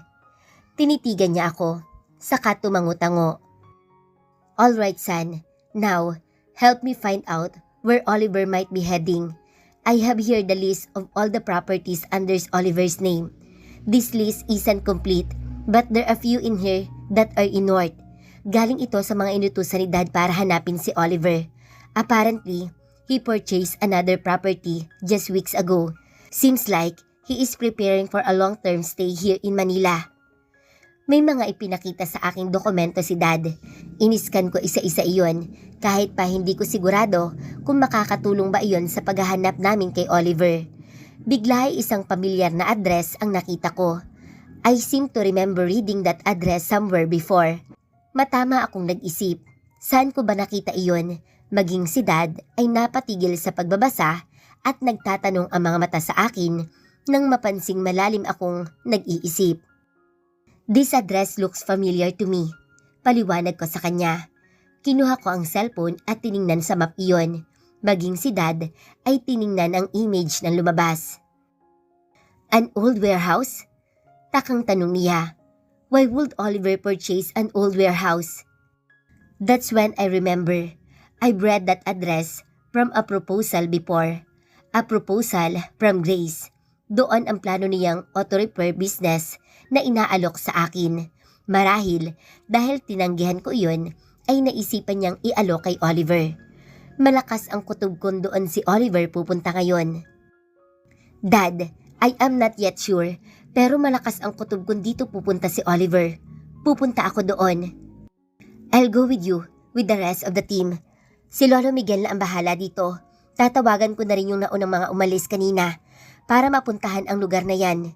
Tinitigan niya ako. Saka tumango-tango. All right, son. Now, help me find out where Oliver might be heading. I have here the list of all the properties under Oliver's name. This list isn't complete, but there are a few in here that are in north. Galing ito sa mga inutusan ni Dad para hanapin si Oliver. Apparently, he purchased another property just weeks ago. Seems like he is preparing for a long-term stay here in Manila. May mga ipinakita sa aking dokumento si Dad. Iniskan ko isa-isa iyon kahit pa hindi ko sigurado kung makakatulong ba iyon sa paghahanap namin kay Oliver. Bigla ay isang pamilyar na address ang nakita ko. I seem to remember reading that address somewhere before. Matama akong nag-isip. Saan ko ba nakita iyon? Maging si Dad ay napatigil sa pagbabasa at nagtatanong ang mga mata sa akin nang mapansing malalim akong nag-iisip. This address looks familiar to me. Paliwanag ko sa kanya. Kinuha ko ang cellphone at tiningnan sa map iyon. Maging si Dad ay tiningnan ang image na lumabas. An old warehouse? Takang tanong niya. Why would Oliver purchase an old warehouse? That's when I remember. I've read that address from a proposal before. A proposal from Grace. Doon ang plano niyang auto repair business na inaalok sa akin. Marahil dahil tinanggihan ko iyon ay naisipan niyang ialok kay Oliver. Malakas ang kutob kung doon si Oliver pupunta ngayon. Dad, I am not yet sure. Pero malakas ang kutob kung dito pupunta si Oliver. Pupunta ako doon. I'll go with you, with the rest of the team. Si Lolo Miguel na ang bahala dito. Tatawagan ko na rin yung naunang mga umalis kanina para mapuntahan ang lugar na yan.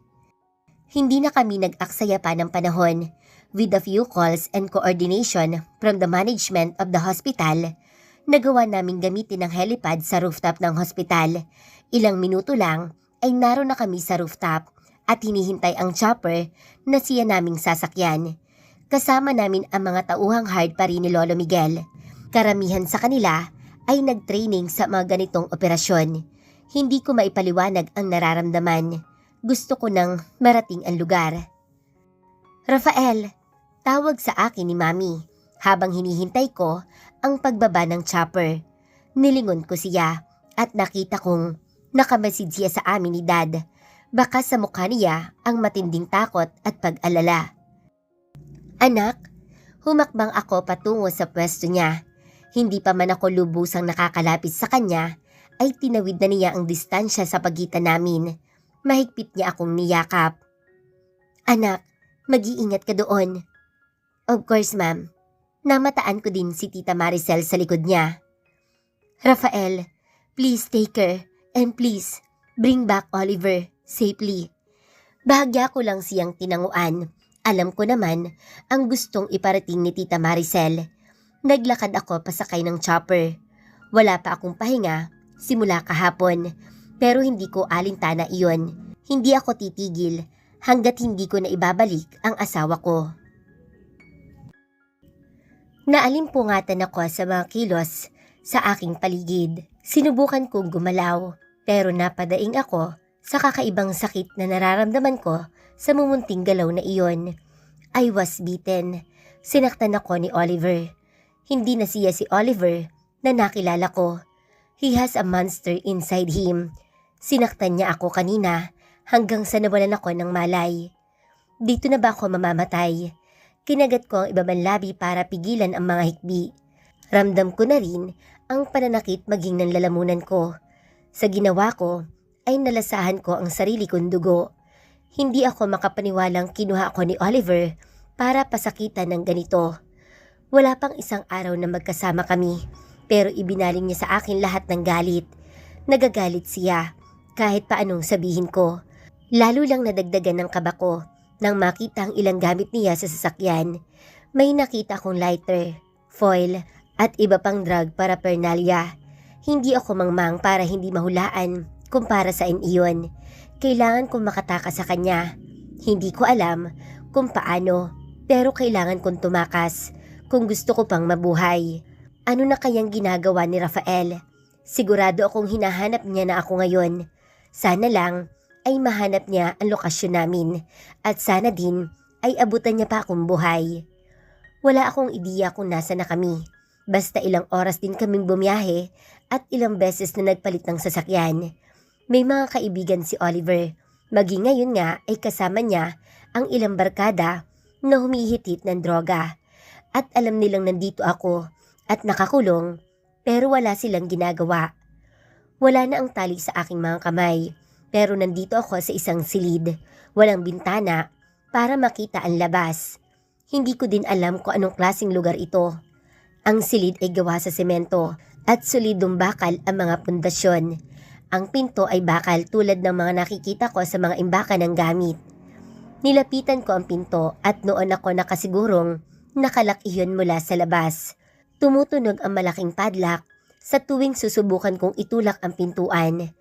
Hindi na kami nag-aksaya pa ng panahon. With a few calls and coordination from the management of the hospital, nagawa naming gamitin ang helipad sa rooftop ng hospital. Ilang minuto lang ay naroon na kami sa rooftop at hinihintay ang chopper na siya naming sasakyan. Kasama namin ang mga tauhang hard pa rin ni Lolo Miguel. Karamihan sa kanila ay nag-training sa mga ganitong operasyon. Hindi ko maipaliwanag ang nararamdaman. Gusto ko nang marating ang lugar. Rafael, tawag sa akin ni Mami habang hinihintay ko ang pagbaba ng chopper. Nilingon ko siya at nakita kong nakamasid siya sa amin ni Dad. Baka sa mukha niya ang matinding takot at pag-alala. Anak, humakbang ako patungo sa pwesto niya. Hindi pa man ako lubusang nakakalapit sa kanya, ay tinawid na niya ang distansya sa pagitan namin. Mahigpit niya akong niyakap. Anak, mag-iingat ka doon. Of course, ma'am. Namataan ko din si Tita Maricel sa likod niya. Rafael, please take her and please bring back Oliver safely. Bahagya ko lang siyang tinanguan. Alam ko naman ang gustong iparating ni Tita Maricel. Naglakad ako pasakay ng chopper. Wala pa akong pahinga simula kahapon, pero hindi ko alintana iyon. Hindi ako titigil hanggat hindi ko na ibabalik ang asawa ko. Naalimpungatan ako sa mga kilos sa aking paligid. Sinubukan kong gumalaw, pero napadaing ako sa kakaibang sakit na nararamdaman ko sa mumunting galaw na iyon. I was beaten. Sinaktan ako ni Oliver. Hindi na siya si Oliver na nakilala ko. He has a monster inside him. Sinaktan niya ako kanina hanggang sa nawalan ako ng malay. Dito na ba ako mamamatay? Kinagat ko ang ibabang labi para pigilan ang mga hikbi. Ramdam ko na rin ang pananakit maging ng lalamunan ko. Sa ginawa ko ay nalasahan ko ang sarili kong dugo. Hindi ako makapaniwalang kinuha ko ni Oliver para pasakitan ng ganito. Wala pang isang araw na magkasama kami, pero ibinaling niya sa akin lahat ng galit. Nagagalit siya kahit paanong sabihin ko. Lalo lang nadagdagan ng kaba ko nang makita ang ilang gamit niya sa sasakyan. May nakita akong lighter, foil at iba pang drug paraphernalia. Hindi ako mangmang para hindi mahulaan kung para saan iyon. Kailangan kong makatakas sa kanya. Hindi ko alam kung paano, pero kailangan kong tumakas kung gusto ko pang mabuhay. Ano na kayang ginagawa ni Rafael? Sigurado akong hinahanap niya na ako ngayon. Sana lang ay mahanap niya ang lokasyon namin at sana din ay abutan niya pa akong buhay. Wala akong ideya kung nasa na kami. Basta ilang oras din kaming bumiyahe at ilang beses na nagpalit ng sasakyan. May mga kaibigan si Oliver. Maging ngayon nga ay kasama niya ang ilang barkada na humihitit ng droga. At alam nilang nandito ako at nakakulong pero wala silang ginagawa. Wala na ang tali sa aking mga kamay. Pero nandito ako sa isang silid, walang bintana, para makita ang labas. Hindi ko din alam kung anong klaseng lugar ito. Ang silid ay gawa sa semento at solidong bakal ang mga pundasyon. Ang pinto ay bakal tulad ng mga nakikita ko sa mga imbakan ng gamit. Nilapitan ko ang pinto at noon ako nakasigurong nakalak iyon mula sa labas. Tumutunog ang malaking padlock sa tuwing susubukan kong itulak ang pintuan.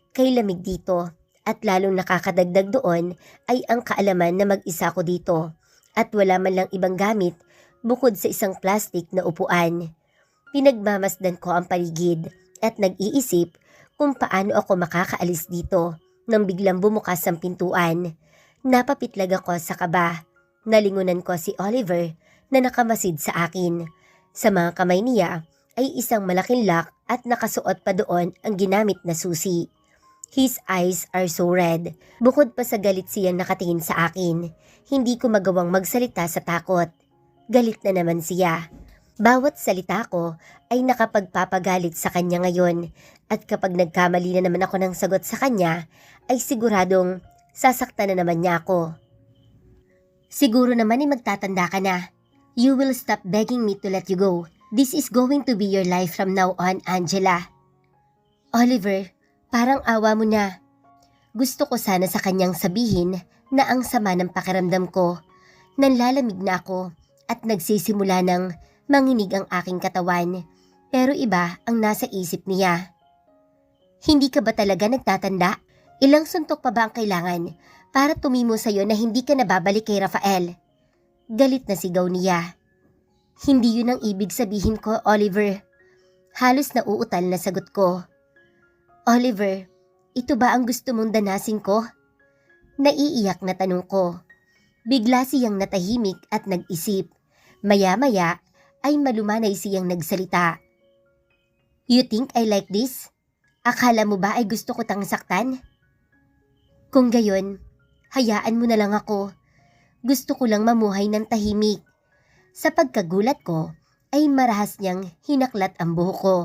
Kay lamig dito at lalong nakakadagdag doon ay ang kaalaman na mag-isa ko dito at wala man lang ibang gamit bukod sa isang plastic na upuan. Pinagmamasdan ko ang paligid at nag-iisip kung paano ako makakaalis dito nang biglang bumukas ang pintuan. Napapitlag ako sa kaba. Nalingunan ko si Oliver na nakamasid sa akin. Sa mga kamay niya ay isang malaking lock at nakasuot pa doon ang ginamit na susi. His eyes are so red. Bukod pa sa galit siyang nakatingin sa akin, hindi ko magawang magsalita sa takot. Galit na naman siya. Bawat salita ko ay nakapagpapagalit sa kanya ngayon at kapag nagkamali na naman ako ng sagot sa kanya ay siguradong sasaktan na naman niya ako. Siguro naman ay magtatanda ka na. You will stop begging me to let you go. This is going to be your life from now on, Angela. Oliver, parang awa mo na. Gusto ko sana sa kanyang sabihin na ang sama ng pakiramdam ko. Nanlalamig na ako at nagsisimula ng manginig ang aking katawan, pero iba ang nasa isip niya. Hindi ka ba talaga nagtatanda? Ilang suntok pa ba ang kailangan para tumimo sa'yo na hindi ka nababalik kay Rafael? Galit na sigaw niya. Hindi yun ang ibig sabihin ko, Oliver. Halos nauutal na sagot ko. Oliver, ito ba ang gusto mong danasin ko? Naiiyak na tanong ko. Bigla siyang natahimik at nag-isip. Maya-maya ay malumanay siyang nagsalita. You think I like this? Akala mo ba ay gusto ko tang saktan? Kung gayon, hayaan mo na lang ako. Gusto ko lang mamuhay ng tahimik. Sa pagkagulat ko, ay marahas niyang hinaklat ang buhok ko.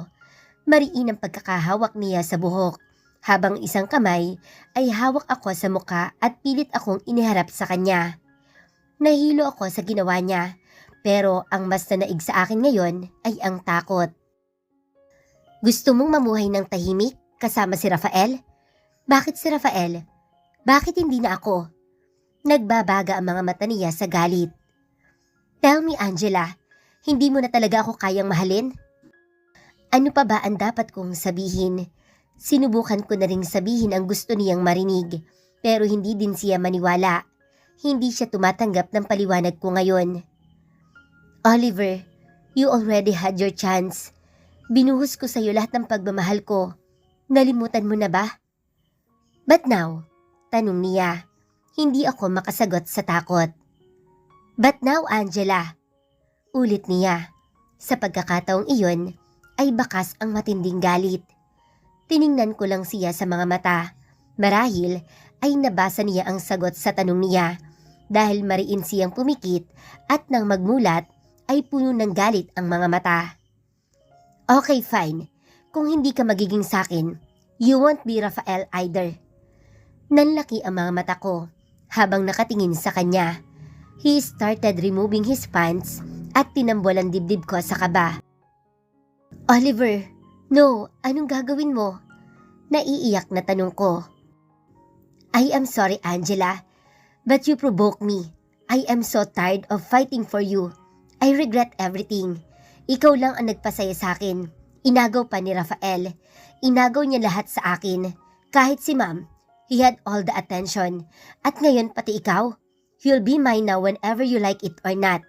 Mariin ang pagkakahawak niya sa buhok, habang isang kamay ay hawak ako sa muka at pilit akong iniharap sa kanya. Nahilo ako sa ginawa niya. Pero ang mas nanaig sa akin ngayon ay ang takot. Gusto mong mamuhay ng tahimik kasama si Rafael? Bakit si Rafael? Bakit hindi na ako? Nagbabaga ang mga mata niya sa galit. Tell me, Angela, hindi mo na talaga ako kayang mahalin? Ano pa ba ang dapat kong sabihin? Sinubukan ko na ring sabihin ang gusto niyang marinig, pero hindi din siya maniwala. Hindi siya tumatanggap ng paliwanag ko ngayon. Oliver, you already had your chance. Binuhos ko sa'yo lahat ng pagmamahal ko. Nalimutan mo na ba? But now? Tanong niya. Hindi ako makasagot sa takot. But now, Angela? Ulit niya. Sa pagkakataong iyon, ay bakas ang matinding galit. Tiningnan ko lang siya sa mga mata. Marahil ay nabasa niya ang sagot sa tanong niya dahil mariin siyang pumikit at nang magmulat, ay puno ng galit ang mga mata. Okay, fine. Kung hindi ka magiging sakin, you won't be Rafael either. Nanlaki ang mga mata ko habang nakatingin sa kanya. He started removing his pants at tinambol ang dibdib ko sa kaba. Oliver, no, anong gagawin mo? Naiiyak na tanong ko. I am sorry, Angela, but you provoke me. I am so tired of fighting for you. I regret everything. Ikaw lang ang nagpasaya sa akin. Inagaw pa ni Rafael. Inagaw niya lahat sa akin. Kahit si Ma'am, he had all the attention. At ngayon pati ikaw, you'll be mine now whenever you like it or not.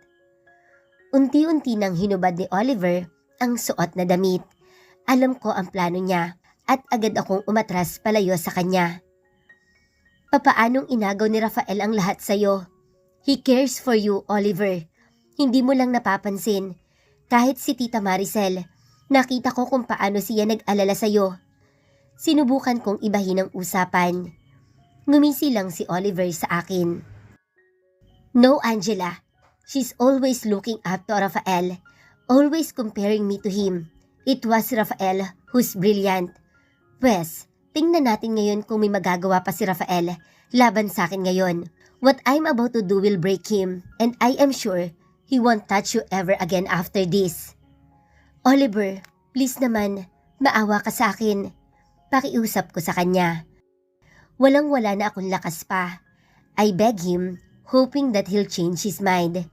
Unti-unti nang hinubad ni Oliver ang suot na damit. Alam ko ang plano niya at agad akong umatras palayo sa kanya. Papaanong inagaw ni Rafael ang lahat sa'yo? He cares for you, Oliver. Hindi mo lang napapansin. Kahit si Tita Maricel, nakita ko kung paano siya nag-alala sa'yo. Sinubukan kong ibahin ang usapan. Ngumisi lang si Oliver sa akin. No, Angela. She's always looking up to Rafael. Always comparing me to him. It was Rafael who's brilliant. Wes, tingnan natin ngayon kung may magagawa pa si Rafael laban sa akin ngayon. What I'm about to do will break him, and I am sure he won't touch you ever again after this. Oliver, please naman, maawa ka sa akin. Pakiusap ko sa kanya. Walang-wala na akong lakas pa. I beg him, hoping that he'll change his mind.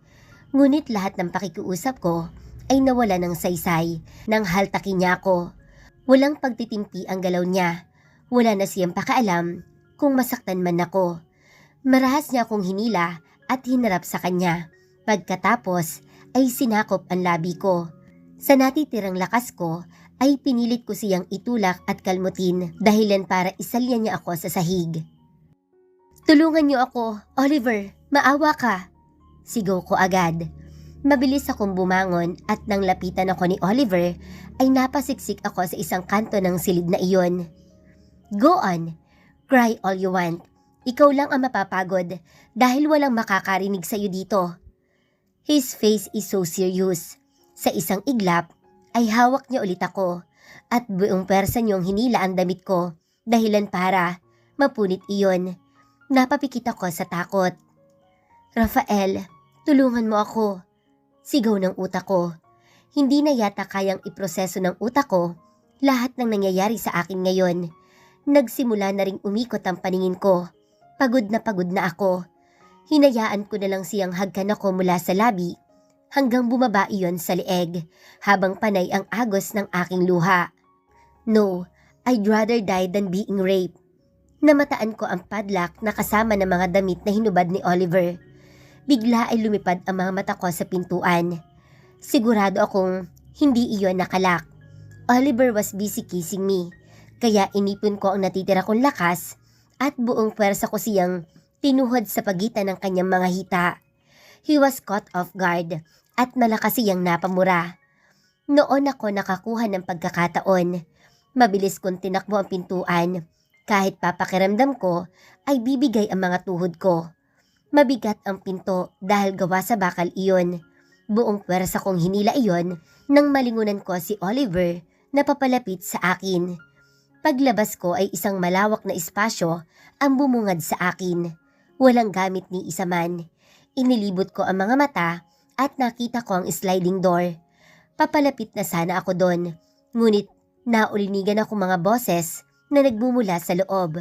Ngunit lahat ng pakikiusap ko ay nawala ng saysay nang haltakin niya ako. Walang pagtitimpi ang galaw niya. Wala na siyang pakaalam kung masaktan man ako. Marahas niya akong hinila at hinarap sa kanya. Pagkatapos ay sinakop ang labi ko. Sa natitirang lakas ko, ay pinilit ko siyang itulak at kalmutin dahilan para isalya niya ako sa sahig. "Tulungan niyo ako, Oliver, maawa ka!" Sigaw ko agad. Mabilis akong bumangon at nang lapitan ako ni Oliver ay napasiksik ako sa isang kanto ng silid na iyon. "Go on, cry all you want. Ikaw lang ang mapapagod dahil walang makakarinig sa iyo dito." His face is so serious. Sa isang iglap ay hawak niya ulit ako at buong persa niyong hinila ang damit ko dahilan para mapunit iyon. Napapikit ako sa takot. "Rafael, tulungan mo ako." Sigaw ng utak ko. Hindi na yata kayang iproseso ng utak ko lahat ng nangyayari sa akin ngayon. Nagsimula na ring umikot ang paningin ko. Pagod na ako. Hinayaan ko na lang siyang hagkan ako mula sa labi hanggang bumaba iyon sa leeg habang panay ang agos ng aking luha. No, I'd rather die than being raped. Namataan ko ang padlock na kasama ng mga damit na hinubad ni Oliver. Bigla ay lumipad ang mga mata ko sa pintuan. Sigurado akong hindi iyon nakalak. Oliver was busy kissing me, kaya inipon ko ang natitira kong lakas at buong pwersa ko siyang tinuhod sa pagitan ng kanyang mga hita. He was caught off guard at malakas siyang napamura. Noon ako nakakuha ng pagkakataon. Mabilis kong tinakbo ang pintuan. Kahit papakiramdam ko ay bibigay ang mga tuhod ko. Mabigat ang pinto dahil gawa sa bakal iyon. Buong pwersa kong hinila iyon nang malingunan ko si Oliver na papalapit sa akin. Paglabas ko ay isang malawak na espasyo ang bumungad sa akin. Walang gamit ni isa man. Inilibot ko ang mga mata at nakita ko ang sliding door. Papalapit na sana ako doon, ngunit naulinigan ako mga boses na nagmumula sa loob.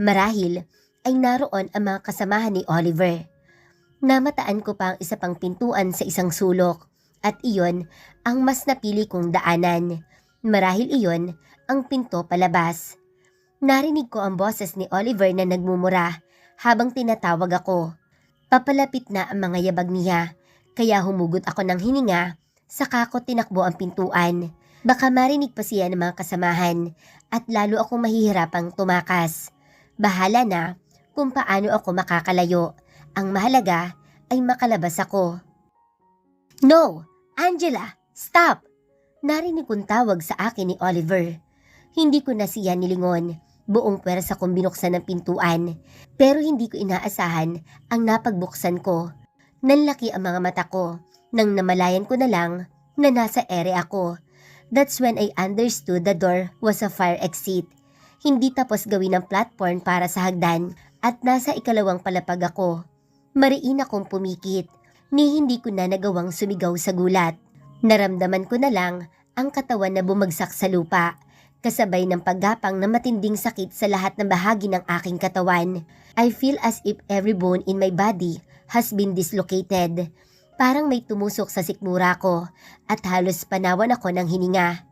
Marahil ay naroon ang mga kasamahan ni Oliver. Namataan ko pa ang isa pang pintuan sa isang sulok at iyon ang mas napili kong daanan. Marahil iyon ang pinto palabas. Narinig ko ang boses ni Oliver na nagmumura habang tinatawag ako. Papalapit na ang mga yabag niya, kaya humugot ako ng hininga, saka ko tinakbo ang pintuan. Baka marinig pa siya ng mga kasamahan at lalo akong mahihirapang tumakas. Bahala na kung paano ako makakalayo. Ang mahalaga ay makalabas ako. "No! Angela! Stop!" Narinig kong tawag sa akin ni Oliver. Hindi ko na siya nilingon. Buong pwersa kong binuksan ng pintuan. Pero hindi ko inaasahan ang napagbuksan ko. Nanlaki ang mga mata ko nang namalayan ko na lang na nasa ere ako. That's when I understood the door was a fire exit. Hindi tapos gawin ang platform para sa hagdan at nasa ikalawang palapag ako. Mariin akong pumikit, ni hindi ko na nagawang sumigaw sa gulat. Naramdaman ko na lang ang katawan na bumagsak sa lupa, kasabay ng paggapang na matinding sakit sa lahat ng bahagi ng aking katawan. I feel as if every bone in my body has been dislocated. Parang may tumusok sa sikmura ko at halos panawan ako ng hininga.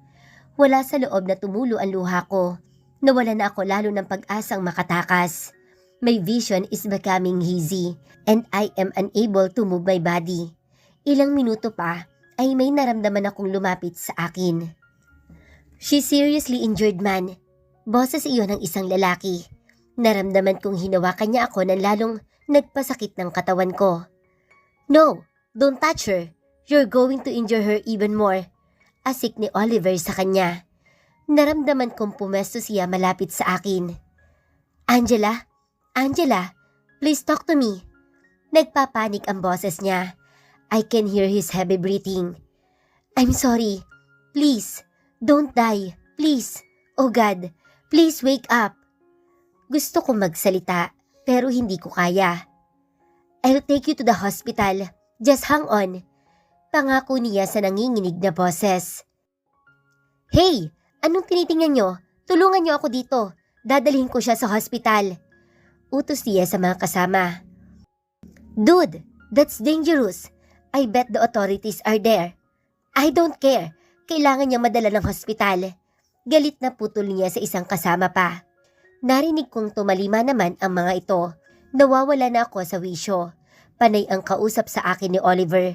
Wala sa loob na tumulo ang luha ko. Nawala na ako lalo ng pag-asang makatakas. My vision is becoming hazy and I am unable to move my body. Ilang minuto pa ay may naramdaman akong lumapit sa akin. "She's seriously injured, man." Boses iyon ng isang lalaki. Naramdaman kong hinawakan niya ako ng lalong nagpasakit ng katawan ko. "No, don't touch her. You're going to injure her even more." Asik ni Oliver sa kanya. Naramdaman kong pumesto siya malapit sa akin. Angela, please talk to me." Nagpapanik ang boses niya. I can hear his heavy breathing. "I'm sorry. Please, don't die. Please. Oh God, please wake up." Gusto kong magsalita, pero hindi ko kaya. "I'll take you to the hospital. Just hang on." Pangako niya sa nanginginig na boses. "Hey! Anong tinitingnan nyo? Tulungan nyo ako dito. Dadalhin ko siya sa hospital." Utos niya sa mga kasama. "Dude, that's dangerous. I bet the authorities are there." "I don't care. Kailangan niya madala ng hospital." Galit na putol niya sa isang kasama pa. Narinig kong tumalima naman ang mga ito. Nawawala na ako sa wisyo. Panay ang kausap sa akin ni Oliver,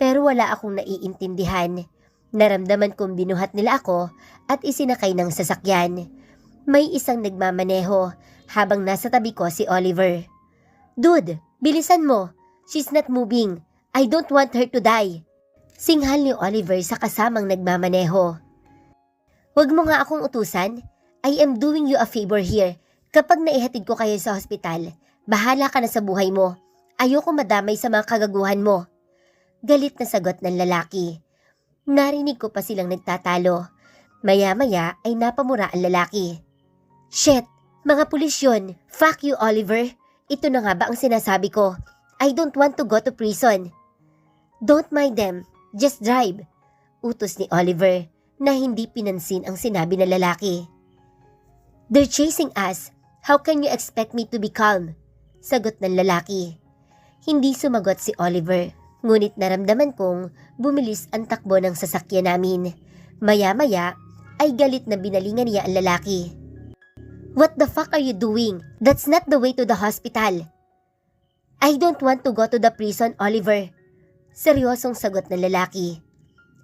pero wala akong naiintindihan. Naramdaman kong binuhat nila ako at isinakay ng sasakyan. May isang nagmamaneho habang nasa tabi ko si Oliver. "Dude, bilisan mo. She's not moving. I don't want her to die." Singhal ni Oliver sa kasamang nagmamaneho. "Huwag mo nga akong utusan. I am doing you a favor here. Kapag naihatid ko kayo sa hospital, bahala ka na sa buhay mo. Ayoko madamay sa mga kagaguhan mo." Galit na sagot ng lalaki. Narinig ko pa silang nagtatalo. Maya-maya ay napamura ang lalaki. "Shit! Mga pulis yun! Fuck you, Oliver! Ito na nga ba ang sinasabi ko? I don't want to go to prison." "Don't mind them. Just drive." Utos ni Oliver na hindi pinansin ang sinabi ng lalaki. "They're chasing us. How can you expect me to be calm?" Sagot ng lalaki. Hindi sumagot si Oliver. Ngunit naramdaman kong bumilis ang takbo ng sasakyan namin. Maya-maya ay galit na binalingan niya ang lalaki. "What the fuck are you doing? That's not the way to the hospital." "I don't want to go to the prison, Oliver." Seryosong sagot ng lalaki.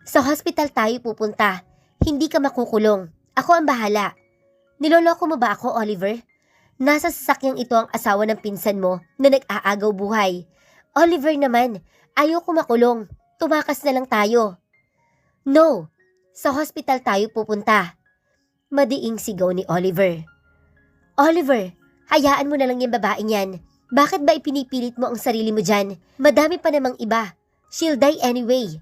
"Sa hospital tayo pupunta. Hindi ka makukulong. Ako ang bahala." "Niloloko mo ba ako, Oliver? Nasa sasakyang ito ang asawa ng pinsan mo na nag-aagaw buhay. Oliver naman, ayoko makulong. Tumakas na lang tayo." "No, sa hospital tayo pupunta." Madiing sigaw ni Oliver. "Oliver, hayaan mo na lang yung babaeng yan. Bakit ba ipinipilit mo ang sarili mo dyan? Madami pa namang iba. She'll die anyway."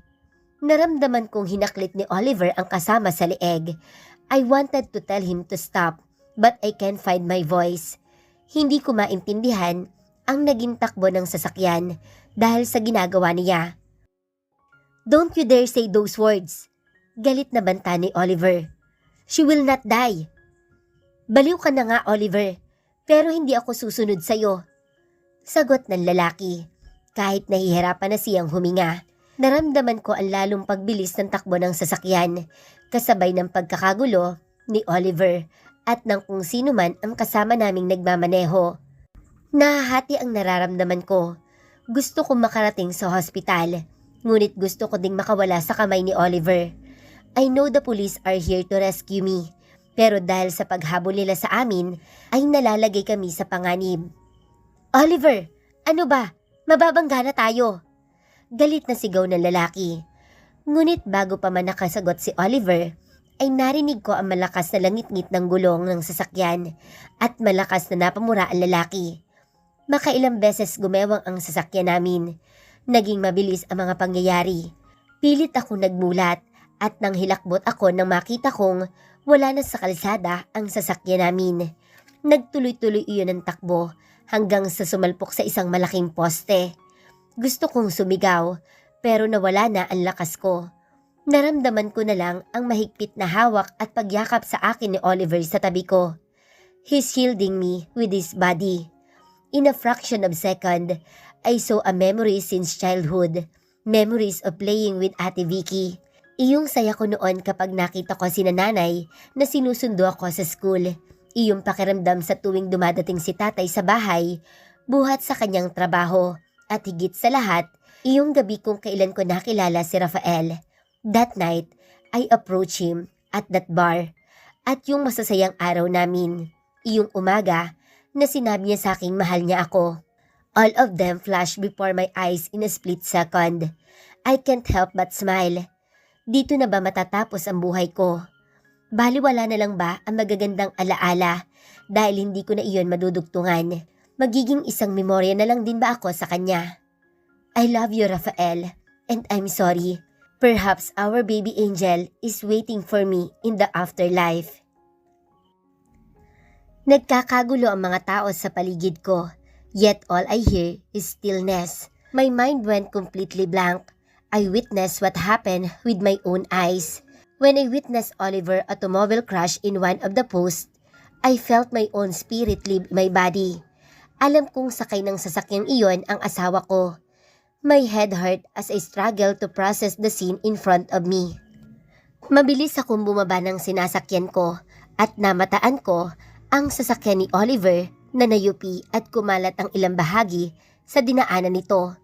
Naramdaman kong hinaklit ni Oliver ang kasama sa leeg. I wanted to tell him to stop, but I can't find my voice. Hindi ko maintindihan ang naging takbo ng sasakyan dahil sa ginagawa niya. "Don't you dare say those words." Galit na banta ni Oliver. "She will not die." "Baliw ka na nga, Oliver, pero hindi ako susunod sa'yo." Sagot ng lalaki. Kahit nahihirapan na siyang huminga, naramdaman ko ang lalong pagbilis ng takbo ng sasakyan, kasabay ng pagkakagulo ni Oliver at ng kung sino man ang kasama naming nagmamaneho. Nahahati ang nararamdaman ko. Gusto kong makarating sa hospital, ngunit gusto ko ding makawala sa kamay ni Oliver. I know the police are here to rescue me, pero dahil sa paghabol nila sa amin, ay nalalagay kami sa panganib. "Oliver, ano ba? Mababangga na tayo." Galit na sigaw ng lalaki. Ngunit bago pa man nakasagot si Oliver, ay narinig ko ang malakas na langit-ngit ng gulong ng sasakyan at malakas na napamura ang lalaki. Makailang beses gumewang ang sasakyan namin. Naging mabilis ang mga pangyayari. Pilit ako nagmulat at nang hilakbot ako nang makita kong wala na sa kalsada ang sasakyan namin. Nagtuloy-tuloy iyon ang takbo hanggang sa sumalpok sa isang malaking poste. Gusto kong sumigaw pero nawala na ang lakas ko. Naramdaman ko na lang ang mahigpit na hawak at pagyakap sa akin ni Oliver sa tabi ko. He's shielding me with his body. In a fraction of a second, I saw a memory since childhood. Memories of playing with Ate Vicky. Iyong saya ko noon kapag nakita ko si nanay na sinusundo ako sa school. Iyong pakiramdam sa tuwing dumadating si tatay sa bahay, buhat sa kanyang trabaho. At higit sa lahat, iyong gabi kung kailan ko nakilala si Rafael. That night, I approached him at that bar. At yung masasayang araw namin, iyong umaga, na sinabi niya sa aking mahal niya ako. All of them flashed before my eyes in a split second. I can't help but smile. Dito na ba matatapos ang buhay ko? Baliwala na lang ba ang magagandang alaala dahil hindi ko na iyon madudugtungan? Magiging isang memorya na lang din ba ako sa kanya? I love you, Rafael, and I'm sorry. Perhaps our baby angel is waiting for me in the afterlife. Nagkakagulo ang mga tao sa paligid ko, yet all I hear is stillness. My mind went completely blank. I witnessed what happened with my own eyes. When I witnessed Oliver automobile crash in one of the posts, I felt my own spirit leave my body. Alam kong sakay ng sasakyang iyon ang asawa ko. My head hurt as I struggled to process the scene in front of me. Mabilis akong bumaba ng sinasakyan ko at namataan ko ang sasakyan ni Oliver na nayupi at kumalat ang ilang bahagi sa dinaanan nito.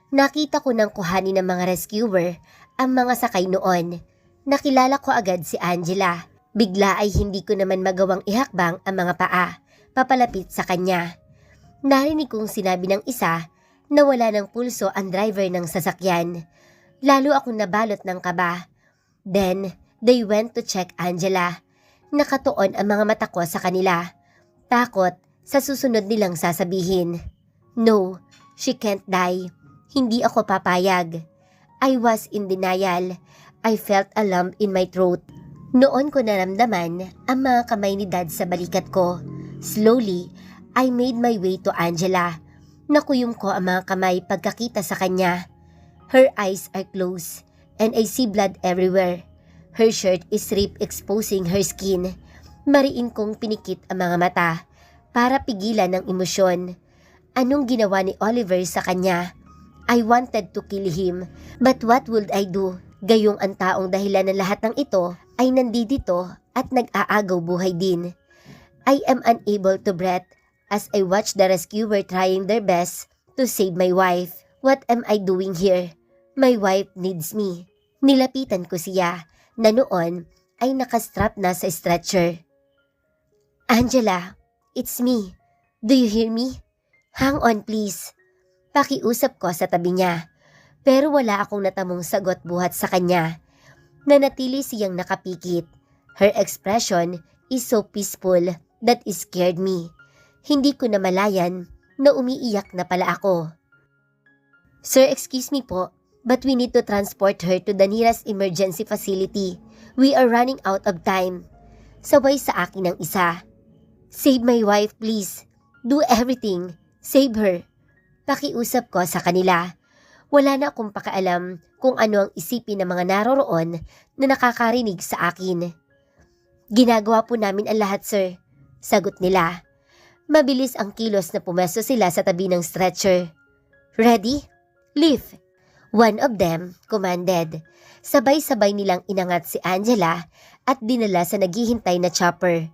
Nakita ko ng kuhanin ng mga rescuer ang mga sakay noon. Nakilala ko agad si Angela. Bigla ay hindi ko naman magawang ihakbang ang mga paa, papalapit sa kanya. Narinig kong sinabi ng isa na wala ng pulso ang driver ng sasakyan. Lalo akong nabalot ng kaba. Then, they went to check Angela. Nakatuon ang mga mata ko sa kanila. Takot sa susunod nilang sasabihin. No, she can't die. Hindi ako papayag. I was in denial. I felt a lump in my throat. Noon ko naramdaman ang mga kamay ni Dad sa balikat ko. Slowly, I made my way to Angela. Nakuyom ko ang mga kamay pagkakita sa kanya. Her eyes are closed and I see blood everywhere. Her shirt is ripped exposing her skin. Mariin kong pinikit ang mga mata para pigilan ng emosyon. Anong ginawa ni Oliver sa kanya? I wanted to kill him, but what would I do? Gayong ang taong dahilan ng lahat ng ito ay nandito at nag-aagaw buhay din. I am unable to breathe as I watch the rescuer trying their best to save my wife. What am I doing here? My wife needs me. Nilapitan ko siya na noon ay nakastrap na sa stretcher. Angela, it's me. Do you hear me? Hang on please. Pakiusap ko sa tabi niya. Pero wala akong natamong sagot buhat sa kanya. Nanatili siyang nakapikit. Her expression is so peaceful that it scared me. Hindi ko namalayan na umiiyak na pala ako. Sir, excuse me po, but we need to transport her to the nearest emergency facility. We are running out of time. Sabay sa akin ng isa. Save my wife, please. Do everything. Save her. Pakiusap ko sa kanila. Wala na akong pakaalam kung ano ang isipin ng mga naroroon na nakakarinig sa akin. Ginagawa po namin ang lahat, sir. Sagot nila. Mabilis ang kilos na pumesto sila sa tabi ng stretcher. Ready? Lift! One of them commanded. Sabay-sabay nilang inangat si Angela at dinala sa naghihintay na chopper.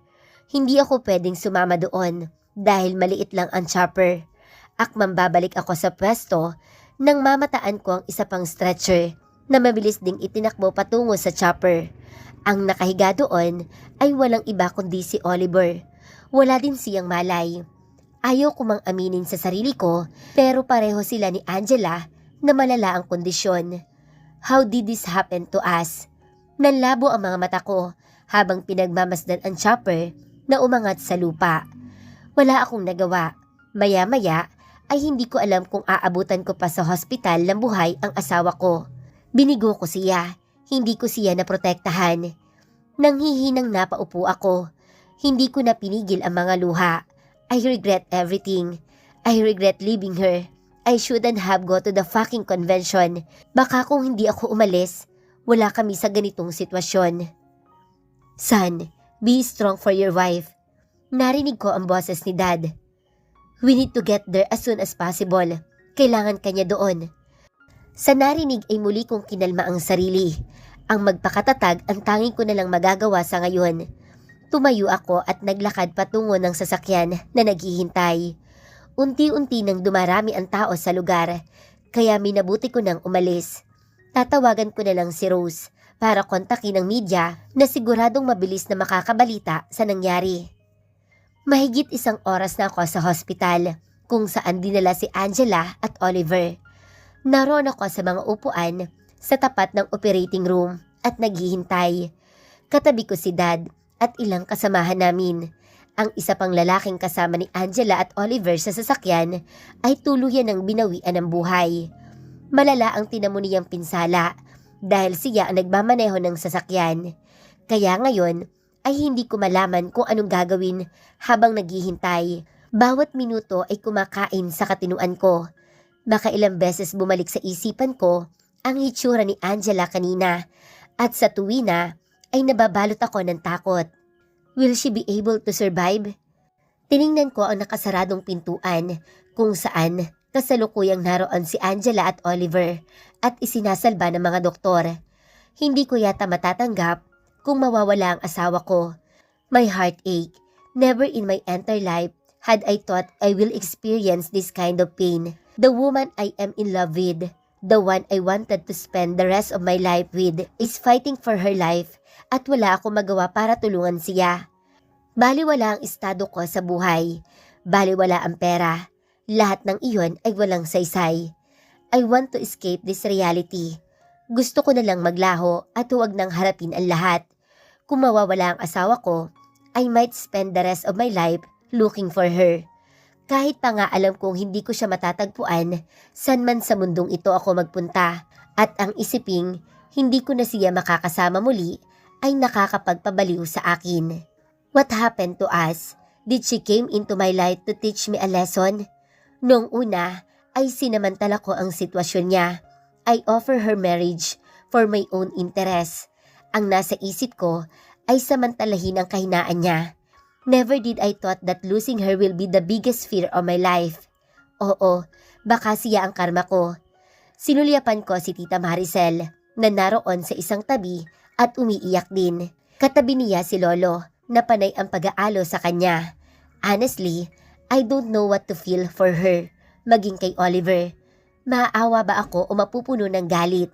Hindi ako pwedeng sumama doon dahil maliit lang ang chopper. Akmang babalik ako sa pwesto nang mamataan ko ang isa pang stretcher na mabilis ding itinakbo patungo sa chopper. Ang nakahiga doon ay walang iba kundi si Oliver. Wala din siyang malay. Ayaw ko mang aminin sa sarili ko pero pareho sila ni Angela na malala ang kondisyon. How did this happen to us? Nanlabo ang mga mata ko habang pinagmamasdan ang chopper na umangat sa lupa. Wala akong nagawa. Maya-maya ay hindi ko alam kung aabutan ko pa sa hospital ng buhay ang asawa ko. Binigo ko siya, hindi ko siya naprotektahan. Nanghihinang napaupo ako. Hindi ko na pinigil ang mga luha. I regret everything. I regret leaving her. I shouldn't have go to the fucking convention. Baka kung hindi ako umalis, wala kami sa ganitong sitwasyon. Son, be strong for your wife. Narinig ko ang boses ni Dad. We need to get there as soon as possible. Kailangan kanya doon. Sa narinig ay muli kong kinalma ang sarili. Ang magpakatatag ang tanging ko na lang magagawa sa ngayon. Tumayo ako at naglakad patungo ng sasakyan na naghihintay. Unti-unti nang dumarami ang tao sa lugar, kaya minabuti ko nang umalis. Tatawagan ko na lang si Rose para kontakin ng media na siguradong mabilis na makakabalita sa nangyari. Mahigit 1 oras na ako sa hospital kung saan dinala si Angela at Oliver. Naroon ako sa mga upuan sa tapat ng operating room at naghihintay. Katabi ko si Dad at ilang kasamahan namin. Ang isa pang lalaking kasama ni Angela at Oliver sa sasakyan ay tuluyan ng binawian ng buhay. Malala ang tinamo niyang pinsala dahil siya ang nagmamaneho ng sasakyan. Kaya ngayon ay hindi ko malaman kung anong gagawin habang naghihintay. Bawat minuto ay kumakain sa katinuan ko. Baka ilang beses bumalik sa isipan ko ang hitsura ni Angela kanina at sa tuwina ay nababalot ako ng takot. Will she be able to survive? Tiningnan ko ang nakasaradong pintuan kung saan kasalukuyang naroon si Angela at Oliver at isinasalba ng mga doktor. Hindi ko yata matatanggap kung mawawala ang asawa ko. My heart ache. Never in my entire life had I thought I will experience this kind of pain. The woman I am in love with, The one I wanted to spend the rest of my life with is fighting for her life at wala akong magawa para tulungan siya. Baliwala ang estado ko sa buhay. Baliwala ang pera. Lahat ng iyon ay walang saysay. I want to escape this reality. Gusto ko na lang maglaho at huwag nang harapin ang lahat. Kung mawawala ang asawa ko, I might spend the rest of my life looking for her. Kahit pa nga alam kong hindi ko siya matatagpuan, san man sa mundong ito ako magpunta. At ang isiping, hindi ko na siya makakasama muli, ay nakakapagpabaliw sa akin. What happened to us? Did she came into my life to teach me a lesson? Noong una, ay sinamantala ko ang sitwasyon niya. I offer her marriage for my own interest. Ang nasa isip ko ay samantalahin ang kahinaan niya. Never did I thought that losing her will be the biggest fear of my life. Oo, baka siya ang karma ko. Sinulyapan ko si Tita Maricel na naroon sa isang tabi at umiiyak din. Katabi niya si Lolo na panay ang pag-aalo sa kanya. Honestly, I don't know what to feel for her, maging kay Oliver. Maaawa ba ako o mapupuno ng galit?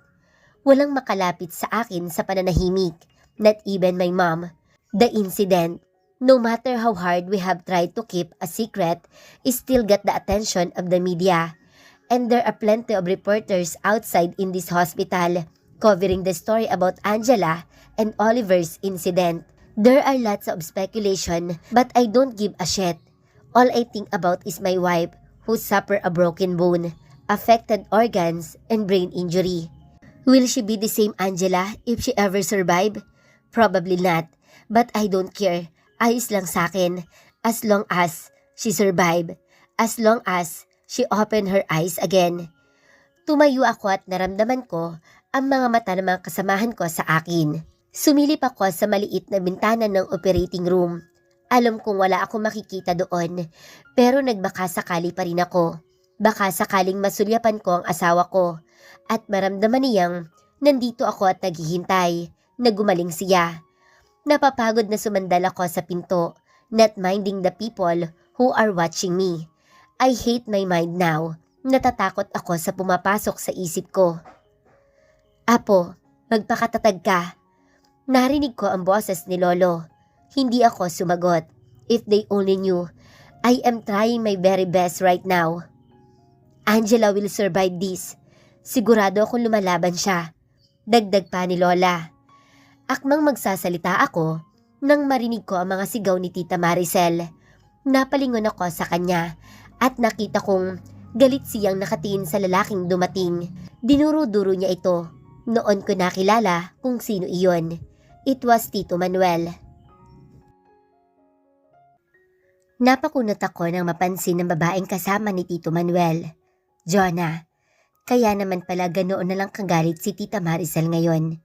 Walang makalapit sa akin sa pananahimik, not even my mom. The incident, no matter how hard we have tried to keep a secret, is still got the attention of the media. And there are plenty of reporters outside in this hospital covering the story about Angela and Oliver's incident. There are lots of speculation, but I don't give a shit. All I think about is my wife who suffered a broken bone, affected organs, and brain injury. Will she be the same Angela if she ever survive? Probably not, but I don't care. Ayos lang sa akin, as long as she survive, as long as she open her eyes again. Tumayo ako at naramdaman ko ang mga mata ng mga kasamahan ko sa akin. Sumilip ako sa maliit na bintana ng operating room. Alam kong wala akong makikita doon, pero nagbaka sakali pa rin ako. Baka sakaling masulyapan ko ang asawa ko at maramdaman niyang nandito ako at naghihintay na gumaling siya. Napapagod na sumandal ako sa pinto, not minding the people who are watching me. I hate my mind now. Natatakot ako sa pumapasok sa isip ko. Apo, magpakatatag ka. Narinig ko ang boses ni Lolo. Hindi ako sumagot. If they only knew, I am trying my very best right now. Angela will survive this. Sigurado akong lumalaban siya. Dagdag pa ni Lola. Akmang magsasalita ako nang marinig ko ang mga sigaw ni Tita Maricel. Napalingon ako sa kanya at nakita kong galit siyang nakatingin sa lalaking dumating. Dinuro-duro niya ito. Noon ko nakilala kung sino iyon. It was Tito Manuel. Napakunot ako nang mapansin ng babaeng kasama ni Tito Manuel. Jonah, kaya naman pala ganoon na lang kagalit si Tita Maricel ngayon.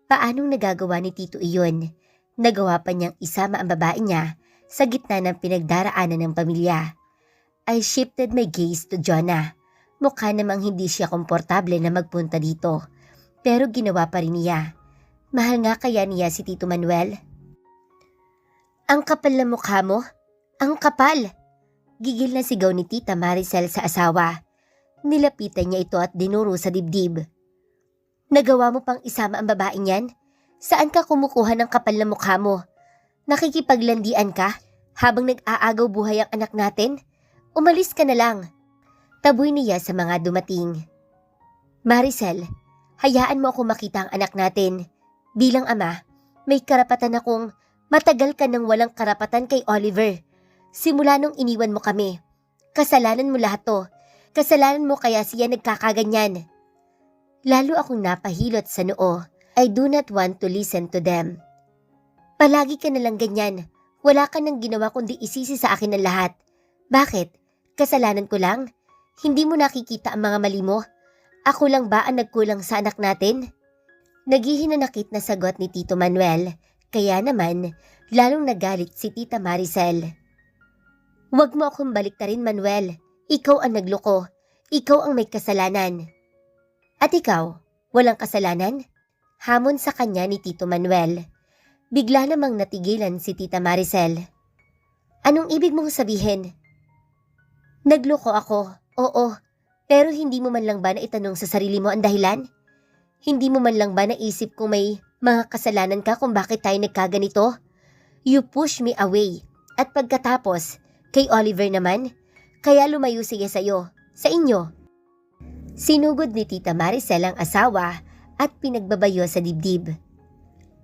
Paanong nagagawa ni Tito iyon? Nagawa pa niyang isama ang babae niya sa gitna ng pinagdaraanan ng pamilya. I shifted my gaze to Jonah. Mukha namang hindi siya komportable na magpunta dito. Pero ginawa pa rin niya. Mahal nga kaya niya si Tito Manuel? Ang kapal na mukha mo? Ang kapal! Gigil na sigaw ni Tita Maricel sa asawa. Nilapitan niya ito at dinuro sa dibdib. Nagawa mo pang isama ang babae niyan? Saan ka kumukuha ng kapal na mukha mo? Nakikipaglandian ka habang nag-aagaw buhay ang anak natin? Umalis ka na lang. Taboy niya sa mga dumating. Maricel, hayaan mo akong makita ang anak natin. Bilang ama, may karapatan akong matagal ka nang walang karapatan kay Oliver. Simula nung iniwan mo kami. Kasalanan mo lahat to. Kasalanan mo kaya siya nagkakaganyan. Lalo akong napahilot sa noo. I do not want to listen to them. Palagi ka nalang ganyan. Wala ka nang ginawa kundi isisi sa akin ang lahat. Bakit? Kasalanan ko lang? Hindi mo nakikita ang mga mali mo? Ako lang ba ang nagkulang sa anak natin? Naghihinanakit na sagot ni Tito Manuel. Kaya naman, lalong nagalit si Tita Maricel. Huwag mo akong baliktarin, Manuel. Ikaw ang nagloko. Ikaw ang may kasalanan. At ikaw, walang kasalanan? Hamon sa kanya ni Tito Manuel. Bigla namang natigilan si Tita Maricel. Anong ibig mong sabihin? Nagloko ako, oo. Pero hindi mo man lang ba naitanong sa sarili mo ang dahilan? Hindi mo man lang ba naisip kung may mga kasalanan ka kung bakit tayo nagkaganito? You push me away. At pagkatapos, kay Oliver naman, kaya lumayo siya sa'yo, sa inyo. Sinugod ni Tita Maricel ang asawa at pinagbabayo sa dibdib.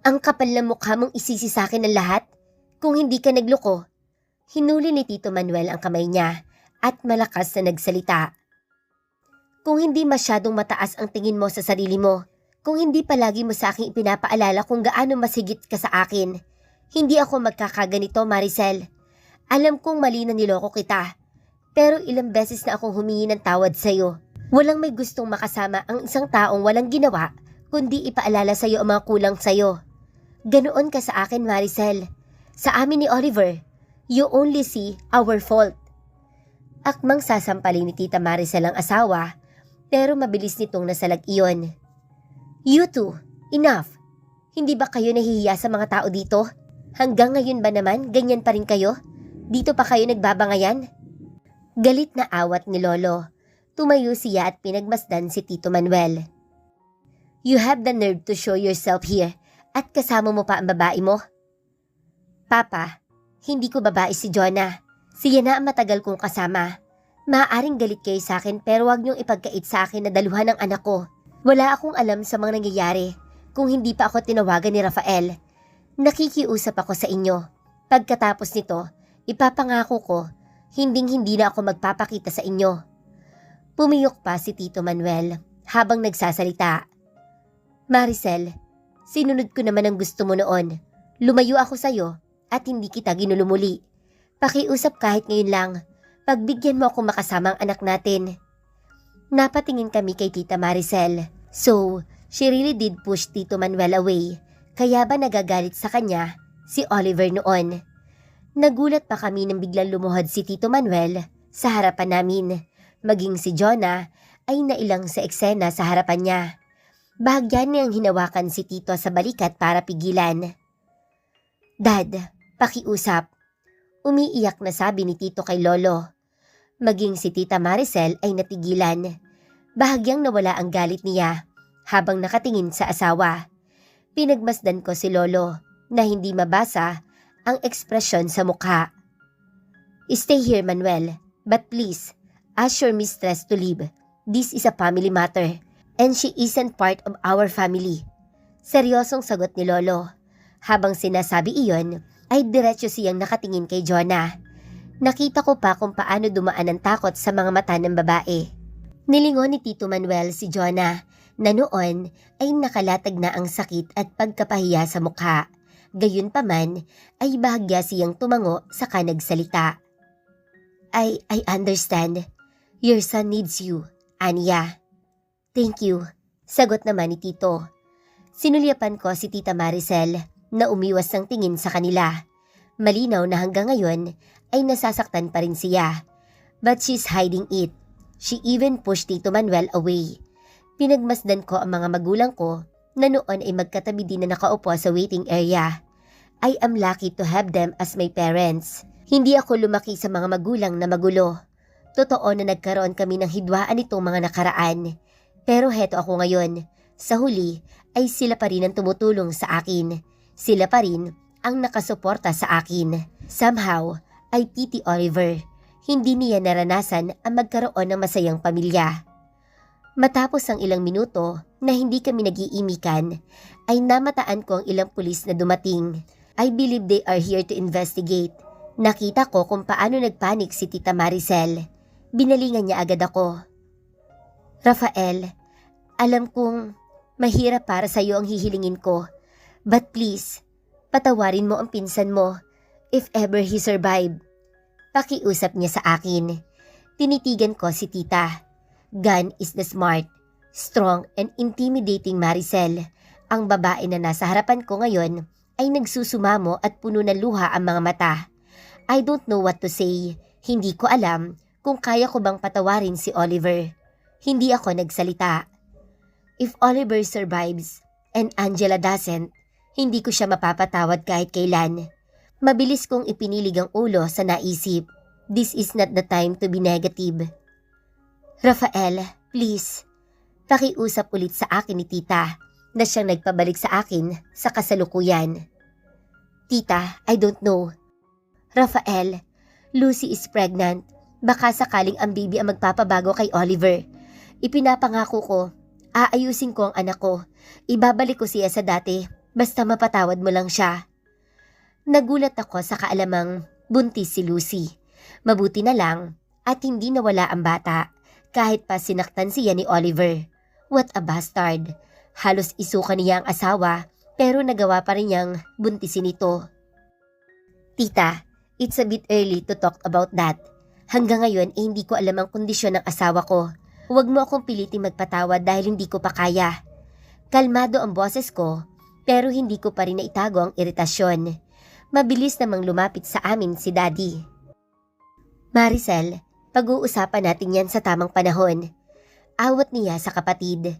Ang kapal na mukha mong isisi sa akin ang lahat kung hindi ka nagloko. Hinuli ni Tito Manuel ang kamay niya at malakas na nagsalita. Kung hindi masyadong mataas ang tingin mo sa sarili mo, kung hindi palagi mo sa akin ipinapaalala kung gaano masigit ka sa akin, hindi ako magkakaganito, Maricel. Alam kong mali na niloko kita, pero ilang beses na akong humingi ng tawad sa'yo. Walang may gustong makasama ang isang taong walang ginawa, kundi ipaalala sa'yo ang mga kulang sa'yo. Ganoon ka sa akin, Maricel. Sa amin ni Oliver, you only see our fault. Akmang sasampalin ni Tita Maricel ang asawa, pero mabilis nitong nasalag iyon. You two, enough. Hindi ba kayo nahihiya sa mga tao dito? Hanggang ngayon ba naman, ganyan pa rin kayo? Dito pa kayo nagbabangayan? Galit na awat ni Lolo. Tumayo siya at pinagmasdan si Tito Manuel. You have the nerve to show yourself here at kasama mo pa ang babae mo? Papa, hindi ko babae si Jonah. Siya na ang matagal kong kasama. Maaaring galit kayo sa akin pero wag niyong ipagkait sa akin na daluhan ng anak ko. Wala akong alam sa mga nangyayari kung hindi pa ako tinawagan ni Rafael. Nakikiusap ako sa inyo. Pagkatapos nito, ipapangako ko, hinding-hindi na ako magpapakita sa inyo. Pumiyok pa si Tito Manuel habang nagsasalita. Maricel, sinunod ko naman ang gusto mo noon. Lumayo ako sa'yo at hindi kita ginulumuli. Pakiusap kahit ngayon lang. Pagbigyan mo akong makasama ang anak natin. Napatingin kami kay Tita Maricel. So, she really did push Tito Manuel away. Kaya ba nagagalit sa kanya si Oliver noon? Nagulat pa kami nang biglang lumuhod si Tito Manuel sa harapan namin. Maging si Jonah ay nailang sa eksena sa harapan niya. Bahagyan niyang hinawakan si Tito sa balikat para pigilan. Dad, pakiusap. Umiiyak na sabi ni Tito kay Lolo. Maging si Tita Maricel ay natigilan. Bahagyang nawala ang galit niya habang nakatingin sa asawa. Pinagmasdan ko si Lolo na hindi mabasa ang ekspresyon sa mukha. Stay here, Manuel, but please, ask your mistress to leave. This is a family matter and she isn't part of our family. Seryosong sagot ni Lolo. Habang sinasabi iyon, ay diretso siyang nakatingin kay Jonah. Nakita ko pa kung paano dumaan ang takot sa mga mata ng babae. Nilingon ni Tito Manuel si Jonah na noon ay nakalatag na ang sakit at pagkapahiya sa mukha. Gayunpaman ay bahagya siyang tumango saka nagsalita. I understand. Your son needs you, Anya. Thank you, sagot naman ni Tito. Sinulyapan ko si Tita Maricel na umiwas ng tingin sa kanila. Malinaw na hanggang ngayon ay nasasaktan pa rin siya. But she's hiding it. She even pushed Tito Manuel away. Pinagmasdan ko ang mga magulang ko na noon ay magkatabi din na nakaupo sa waiting area. I am lucky to have them as my parents. Hindi ako lumaki sa mga magulang na magulo. Totoo na nagkaroon kami ng hidwaan nitong mga nakaraan. Pero heto ako ngayon. Sa huli ay sila pa rin ang tumutulong sa akin. Sila pa rin ang nakasuporta sa akin. Somehow ay Titi Oliver, hindi niya naranasan ang magkaroon ng masayang pamilya. Matapos ang ilang minuto na hindi kami nag-iimikan, ay namataan ko ang ilang pulis na dumating. I believe they are here to investigate. Nakita ko kung paano nagpanik si Tita Maricel. Binalingan niya agad ako. Rafael, alam kong mahirap para sa iyo ang hihilingin ko. But please, patawarin mo ang pinsan mo if ever he survived. Pakiusap niya sa akin. Tinitigan ko si Tita. Gun is the smart, strong and intimidating Maricel. Ang babae na nasa harapan ko ngayon ay nagsusumamo at puno ng luha ang mga mata. I don't know what to say. Hindi ko alam kung kaya ko bang patawarin si Oliver. Hindi ako nagsalita. If Oliver survives and Angela doesn't, hindi ko siya mapapatawad kahit kailan. Mabilis kong ipinilig ang ulo sa naisip. This is not the time to be negative. Rafael, please. Pakiusap ulit sa akin ni tita na siyang nagpabalik sa akin sa kasalukuyan. Tita, I don't know. Rafael, Lucy is pregnant. Baka sakaling ang baby ang magpapabago kay Oliver. Ipinapangako ko, aayusin ko ang anak ko. Ibabalik ko siya sa dati, basta mapatawad mo lang siya. Nagulat ako sa kaalamang buntis si Lucy. Mabuti na lang at hindi nawala ang bata kahit pa sinaktan siya ni Oliver. What a bastard. Halos isuka niya ang asawa pero nagawa pa rin niyang buntisin ito. Tita, it's a bit early to talk about that. Hanggang ngayon hindi ko alam ang kondisyon ng asawa ko. Huwag mo akong piliting magpatawad dahil hindi ko pa kaya. Kalmado ang boses ko pero hindi ko pa rin naitago ang iritasyon. Mabilis namang lumapit sa amin si Daddy. Maricel, pag-uusapan natin yan sa tamang panahon. Awat niya sa kapatid.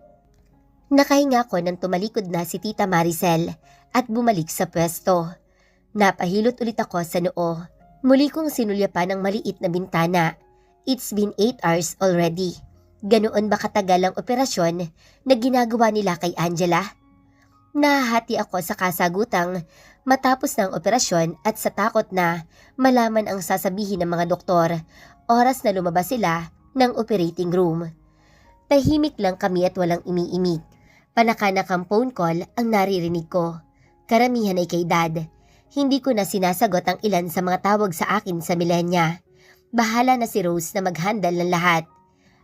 Nakahinga ko nang tumalikod na si Tita Maricel at bumalik sa pwesto. Napahilot ulit ako sa noo. Muli kong sinulyapan ang maliit na bintana. It's been 8 hours already. Ganoon ba katagal ang operasyon na ginagawa nila kay Angela? Nahahati ako sa kasagutang matapos ng operasyon at sa takot na malaman ang sasabihin ng mga doktor oras na lumabas sila ng operating room. Tahimik lang kami at walang imi-imik. Panakanakang phone call ang naririnig ko. Karamihan ay kay Dad. Hindi ko na sinasagot ang ilan sa mga tawag sa akin sa Milenya. Bahala na si Rose na mag-handle ng lahat.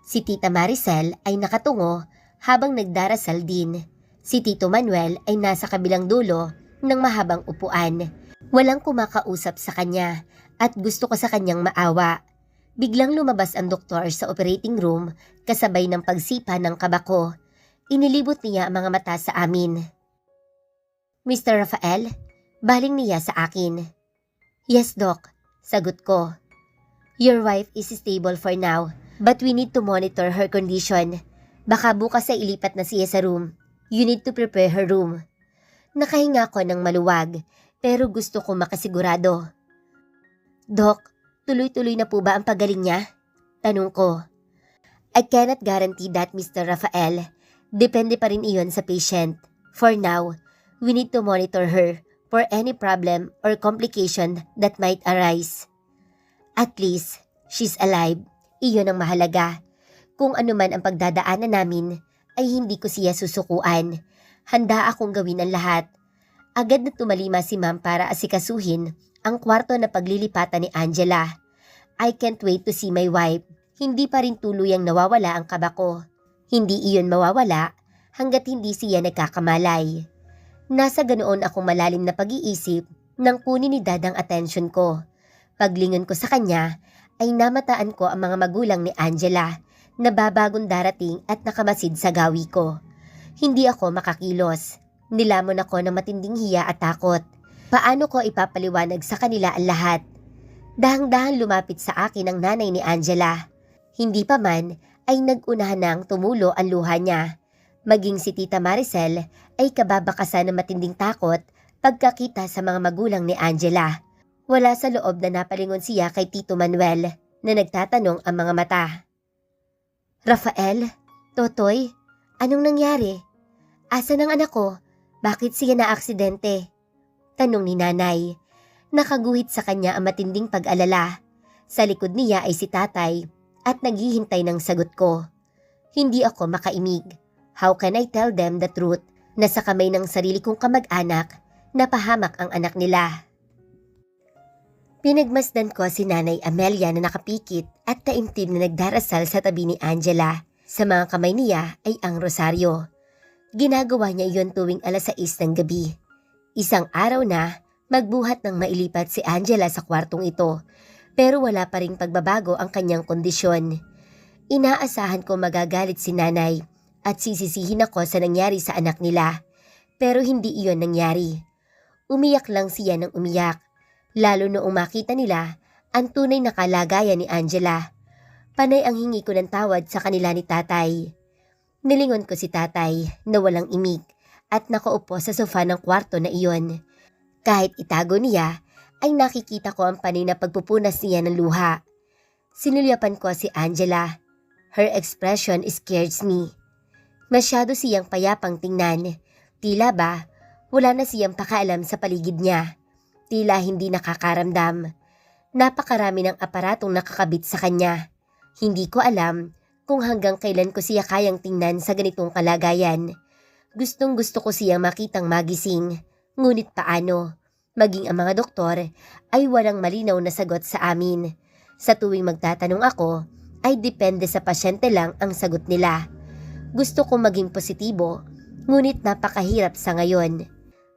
Si Tita Maricel ay nakatungo habang nagdarasal din. Si Tito Manuel ay nasa kabilang dulo ng mahabang upuan. Walang kumakausap sa kanya at gusto ko sa kanyang maawa. Biglang lumabas ang doktor sa operating room kasabay ng pagsipa ng kabako. Inilibot niya ang mga mata sa amin. Mr. Rafael, baling niya sa akin. Yes, Doc, sagot ko. Your wife is stable for now, but we need to monitor her condition. Baka bukas ay ilipat na siya sa room. You need to prepare her room. Nakahinga ko ng maluwag, pero gusto ko makasigurado. Doc, tuloy-tuloy na po ba ang pagaling niya? Tanong ko. I cannot guarantee that, Mr. Rafael. Depende pa rin iyon sa patient. For now, we need to monitor her for any problem or complication that might arise. At least, she's alive. Iyon ang mahalaga. Kung ano man ang pagdadaanan namin, ay hindi ko siya susukuan. Handa akong gawin ang lahat. Agad na tumalima si Ma'am para asikasuhin ang kwarto na paglilipatan ni Angela. I can't wait to see my wife. Hindi pa rin tuluyang nawawala ang kaba ko. Hindi iyon mawawala hanggat hindi siya nagkakamalay. Nasa ganoon akong malalim na pag-iisip nang kunin ni Dad ang atensyon ko. Paglingon ko sa kanya ay namataan ko ang mga magulang ni Angela na babagong darating at nakamasid sa gawi ko. Hindi ako makakilos. Nilamon ako ng matinding hiya at takot. Paano ko ipapaliwanag sa kanila ang lahat? Dahang-dahang lumapit sa akin ang nanay ni Angela. Hindi pa man ay nag-unahan ng tumulo ang luha niya. Maging si Tita Maricel ay kababakasan ng matinding takot pagkakita sa mga magulang ni Angela. Wala sa loob na napalingon siya kay Tito Manuel na nagtatanong ang mga mata. Rafael, Totoy, anong nangyari? Asan ang anak ko? Bakit siya na-aksidente? Tanong ni Nanay. Nakaguhit sa kanya ang matinding pag-alala. Sa likod niya ay si Tatay at naghihintay ng sagot ko. Hindi ako makaimig. How can I tell them the truth na sa kamay ng sarili kong kamag-anak napahamak ang anak nila? Pinagmasdan ko si Nanay Amelia na nakapikit at taimtim na nagdarasal sa tabi ni Angela. Sa mga kamay niya ay ang rosaryo. Ginagawa niya iyon tuwing 6:00 ng gabi. Isang araw na magbuhat ng mailipat si Angela sa kwartong ito, pero wala pa ring pagbabago ang kanyang kondisyon. Inaasahan ko magagalit si Nanay at sisisihin ako sa nangyari sa anak nila, pero hindi iyon nangyari. Umiyak lang siya ng umiyak. Lalo noong makita nila ang tunay na kalagayan ni Angela. Panay ang hingi ko ng tawad sa kanila ni Tatay. Nilingon ko si Tatay na walang imik at nakaupo sa sofa ng kwarto na iyon. Kahit itago niya, ay nakikita ko ang panay na pagpupunas niya ng luha. Sinulyapan ko si Angela. Her expression scares me. Masyado siyang payapang tingnan. Tila ba, wala na siyang pakaalam sa paligid niya. Tila hindi nakakaramdam. Napakarami ng aparatong nakakabit sa kanya. Hindi ko alam kung hanggang kailan ko siya kayang tingnan sa ganitong kalagayan. Gustong-gusto ko siyang makitang magising. Ngunit paano? Maging ang mga doktor ay walang malinaw na sagot sa amin. Sa tuwing magtatanong ako, ay depende sa pasyente lang ang sagot nila. Gusto kong maging positibo, ngunit napakahirap sa ngayon.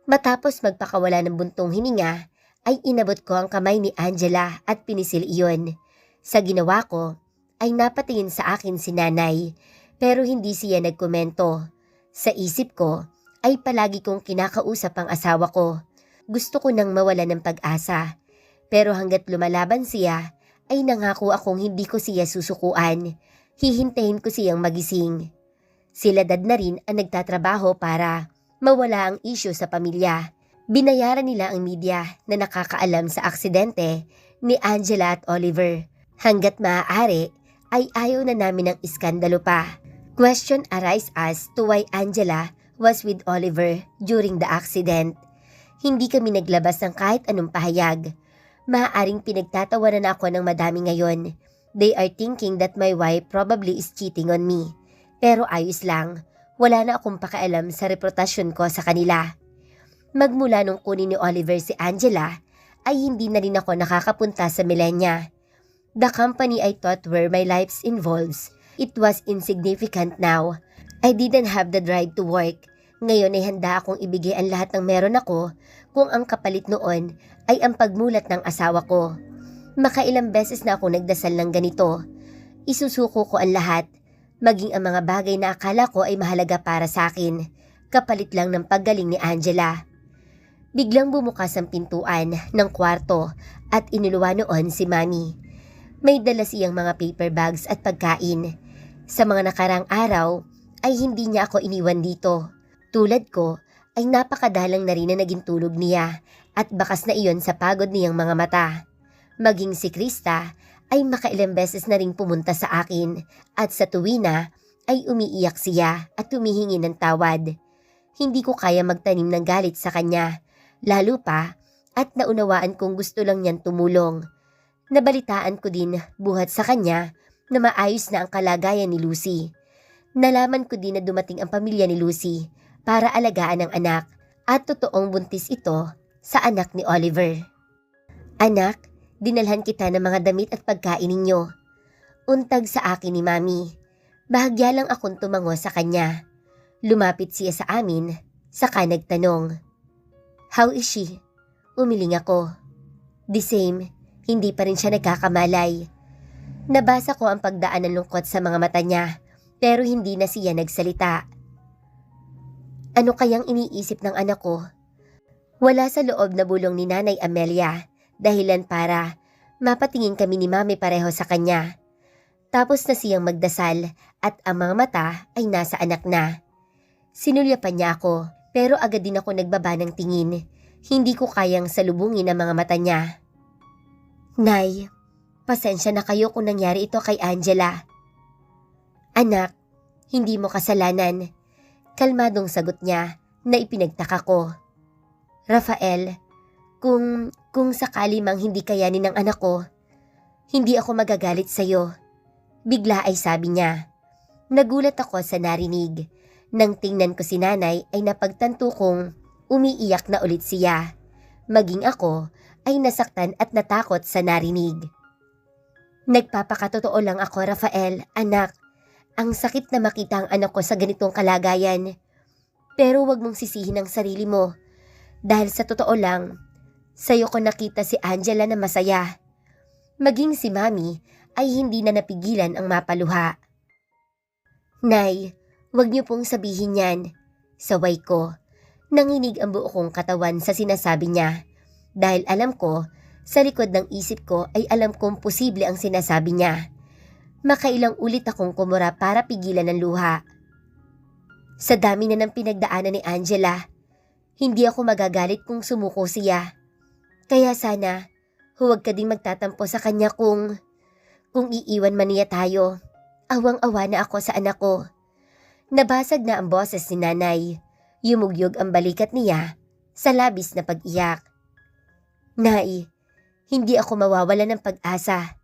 Matapos magpakawala ng buntong hininga, ay inabot ko ang kamay ni Angela at pinisil iyon. Sa ginawa ko, ay napatingin sa akin si nanay, pero hindi siya nagkomento. Sa isip ko, ay palagi kong kinakausap ang asawa ko. Gusto ko nang mawala ng pag-asa, pero hanggat lumalaban siya, ay nangako akong hindi ko siya susukuan. Hihintayin ko siyang magising. Sila dad na rin ang nagtatrabaho para mawala ang isyu sa pamilya. Binayaran nila ang media na nakakaalam sa aksidente ni Angela at Oliver. Hanggat maaari, ay ayaw na namin ng iskandalo pa. Question arise as to why Angela was with Oliver during the accident. Hindi kami naglabas ng kahit anong pahayag. Maaaring pinagtatawanan ako ng madami ngayon. They are thinking that my wife probably is cheating on me. Pero ayos lang, wala na akong pakialam sa reputasyon ko sa kanila. Magmula nung kunin ni Oliver si Angela, ay hindi na rin ako nakakapunta sa Millenia. The company I thought where my life involves, it was insignificant now. I didn't have the drive to work. Ngayon ay handa akong ibigay ang lahat ng meron ako kung ang kapalit noon ay ang pagmulat ng asawa ko. Makailang beses na ako nagdasal ng ganito. Isusuko ko ang lahat, maging ang mga bagay na akala ko ay mahalaga para sa akin, kapalit lang ng paggaling ni Angela. Biglang bumukas ang pintuan ng kwarto at inuluwa noon si Mami. May dala siyang mga paper bags at pagkain. Sa mga nakarang araw ay hindi niya ako iniwan dito. Tulad ko ay napakadalang na rin na naging tulog niya at bakas na iyon sa pagod niyang mga mata. Maging si Krista ay makailang beses na rin pumunta sa akin at sa tuwina ay umiiyak siya at humihingi ng tawad. Hindi ko kaya magtanim ng galit sa kanya, lalo pa at naunawaan kong gusto lang niyang tumulong. Nabalitaan ko din buhat sa kanya na maayos na ang kalagayan ni Lucy. Nalaman ko din na dumating ang pamilya ni Lucy para alagaan ang anak at totoong buntis ito sa anak ni Oliver. Anak, dinalhan kita ng mga damit at pagkain ninyo. Untag sa akin ni Mami. Bahagya lang akong tumango sa kanya. Lumapit siya sa amin, saka nagtanong. How is she? Umiling ako. The same, hindi pa rin siya nagkakamalay. Nabasa ko ang pagdaan ng lungkot sa mga mata niya, pero hindi na siya nagsalita. Ano kayang iniisip ng anak ko? Wala sa loob na bulong ni Nanay Amelia, dahilan para mapatingin kami ni Mami pareho sa kanya. Tapos na siyang magdasal at ang mga mata ay nasa anak na. Sinulyapan niya ako, pero agad din ako nagbaba ng tingin. Hindi ko kayang salubungin ang mga mata niya. Nay, pasensya na kayo kung nangyari ito kay Angela. Anak, hindi mo kasalanan. Kalmadong sagot niya na ipinagtaka ko. Rafael, kung sakali mang hindi kayanin ng anak ko, hindi ako magagalit sa'yo. Bigla ay sabi niya. Nagulat ako sa narinig. Nang tingnan ko si nanay ay napagtanto kong umiiyak na ulit siya. Maging ako ay nasaktan at natakot sa narinig. Nagpapakatotoo lang ako, Rafael, anak. Ang sakit na makita ang anak ko sa ganitong kalagayan. Pero wag mong sisihin ang sarili mo. Dahil sa totoo lang, sa'yo ko nakita si Angela na masaya. Maging si Mami ay hindi na napigilan ang mapaluha. Nay, wag niyo pong sabihin yan. Saway ko. Nanginig ang buo kong katawan sa sinasabi niya. Dahil alam ko, sa likod ng isip ko ay alam kong posible ang sinasabi niya. Makailang ulit akong kumura para pigilan ang luha. Sa dami na ng pinagdaanan ni Angela, hindi ako magagalit kung sumuko siya. Kaya sana, huwag ka din magtatampo sa kanya kung iiwan man niya tayo. Awang-awa na ako sa anak ko. Nabasag na ang boses ni nanay. Yumugyog ang balikat niya sa labis na pag-iyak. Nay, hindi ako mawawala ng pag-asa.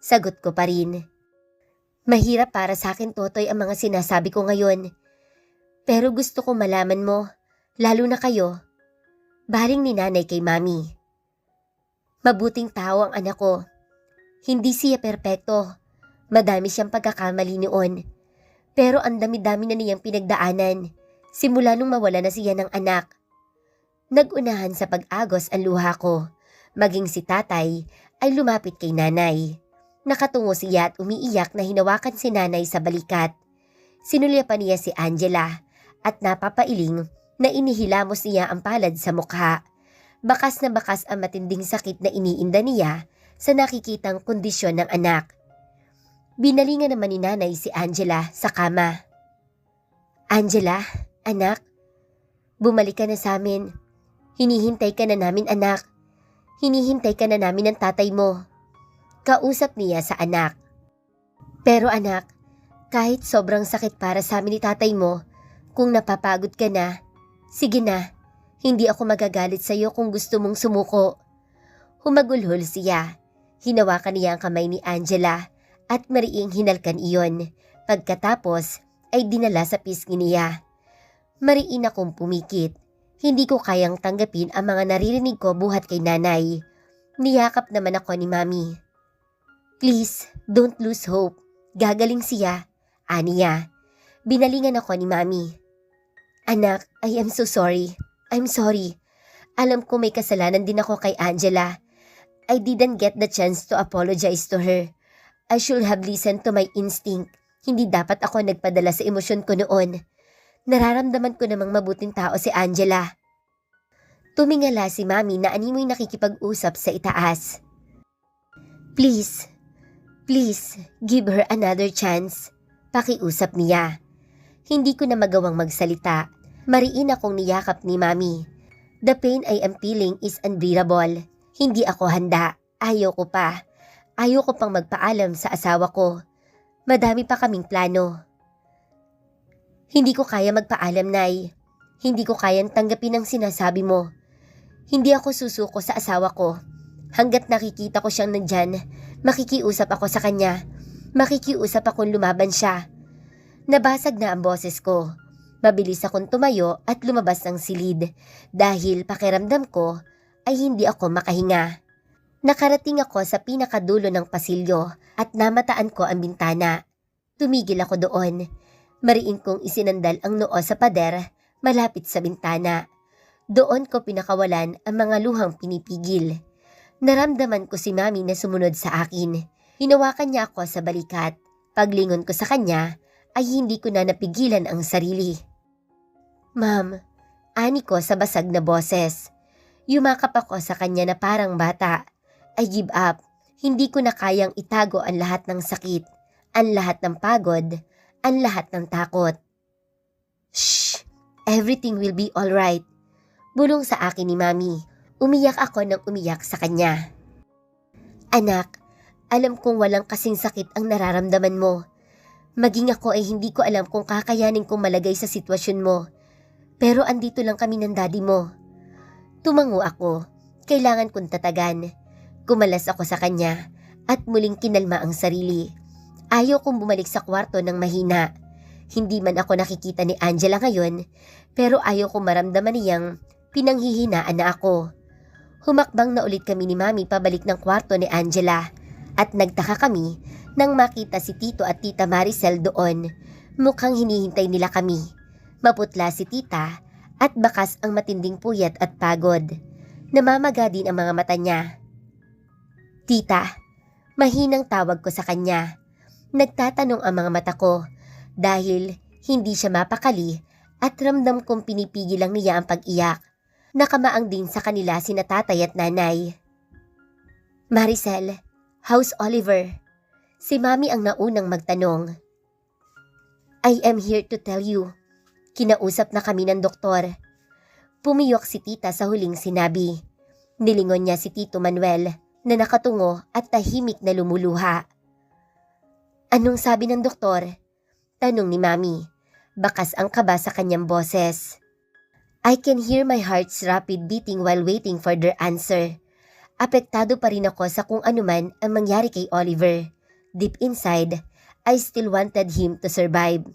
Sagot ko pa rin. Mahirap para sa akin, Totoy, ang mga sinasabi ko ngayon. Pero gusto ko malaman mo, lalo na kayo. Baling ni nanay kay mami. Mabuting tao ang anak ko. Hindi siya perpekto. Madami siyang pagkakamali noon. Pero ang dami-dami na niyang pinagdaanan simula nung mawala na siya ng anak. Nagunahan sa pag-agos ang luha ko. Maging si tatay ay lumapit kay nanay. Nakatungo siya at umiiyak na hinawakan si nanay sa balikat. Sinulyapan niya si Angela at napapailing na inihilamos niya ang palad sa mukha. Bakas na bakas ang matinding sakit na iniinda niya sa nakikitang kondisyon ng anak. Binalingan naman ni nanay si Angela sa kama. Angela, anak, bumalik ka na sa amin. Hinihintay ka na namin, anak. Hinihintay ka na namin ng tatay mo. Kausap niya sa anak. Pero anak, kahit sobrang sakit para sa amin ni tatay mo, kung napapagod ka na, sige na, hindi ako magagalit sa iyo kung gusto mong sumuko. Humagulhol siya. Hinawakan niya ang kamay ni Angela at mariing hinalkan iyon. Pagkatapos ay dinala sa pisngi niya. Mariin akong pumikit. Hindi ko kayang tanggapin ang mga naririnig ko buhat kay nanay. Niyakap naman ako ni mami. Please, don't lose hope. Gagaling siya, aniya. Binalingan ako ni mami. Anak, I am so sorry. I'm sorry. Alam ko may kasalanan din ako kay Angela. I didn't get the chance to apologize to her. I should have listened to my instinct. Hindi dapat ako nagpadala sa emosyon ko noon. Nararamdaman ko namang mabuting tao si Angela. Tumingala si mami na animoy nakikipag-usap sa itaas. Please, give her another chance. Pakiusap niya. Hindi ko na magawang magsalita. Mariin akong niyakap ni mami. The pain I am feeling is unbearable. Hindi ako handa. Ayaw ko pa. Ayaw ko pang magpaalam sa asawa ko. Madami pa kaming plano. Hindi ko kaya magpaalam, Nay. Hindi ko kayang tanggapin ang sinasabi mo. Hindi ako susuko sa asawa ko. Hanggat nakikita ko siyang nandyan, makikiusap ako sa kanya. Makikiusap akong lumaban siya. Nabasag na ang boses ko. Mabilis akong tumayo at lumabas ng silid dahil pakiramdam ko ay hindi ako makahinga. Nakarating ako sa pinakadulo ng pasilyo at namataan ko ang bintana. Tumigil ako doon. Mariin kong isinandal ang noo sa pader malapit sa bintana. Doon ko pinakawalan ang mga luhang pinipigil. Naramdaman ko si mami na sumunod sa akin. Hinawakan niya ako sa balikat. Paglingon ko sa kanya ay hindi ko na napigilan ang sarili. Ma'am, ani ko sa basag na boses. Yumakap ako sa kanya na parang bata. I give up. Hindi ko na kayang itago ang lahat ng sakit, ang lahat ng pagod, ang lahat ng takot. Shh! Everything will be alright. Bulong sa akin ni mami. Umiyak ako ng umiyak sa kanya. Anak, alam kong walang kasing sakit ang nararamdaman mo. Maging ako ay hindi ko alam kung kakayanin kong malagay sa sitwasyon mo. Pero andito lang kami ng daddy mo. Tumango ako. Kailangan kong tatagan. Kumalas ako sa kanya at muling kinalma ang sarili. Ayaw kong bumalik sa kwarto ng mahina. Hindi man ako nakikita ni Angela ngayon, pero ayaw kong maramdaman niyang pinanghihinaan na ako. Humakbang na ulit kami ni mami pabalik ng kwarto ni Angela at nagtaka kami nang makita si Tito at Tita Maricel doon. Mukhang hinihintay nila kami. Maputla si tita at bakas ang matinding puyat at pagod. Namamaga din ang mga mata niya. Tita, mahinang tawag ko sa kanya. Nagtatanong ang mga mata ko dahil hindi siya mapakali at ramdam kong pinipigil lang niya ang pag-iyak. Nakamaang din sa kanila sina tatay at nanay. Maricel, how's Oliver? Si mami ang naunang magtanong. I am here to tell you. Kinausap na kami ng doktor. Pumiyok si tita sa huling sinabi. Nilingon niya si Tito Manuel na nakatungo at tahimik na lumuluha. Anong sabi ng doktor? Tanong ni Mami. Bakas ang kaba sa kanyang boses. I can hear my heart's rapid beating while waiting for their answer. Apektado pa rin ako sa kung anuman ang mangyari kay Oliver. Deep inside, I still wanted him to survive.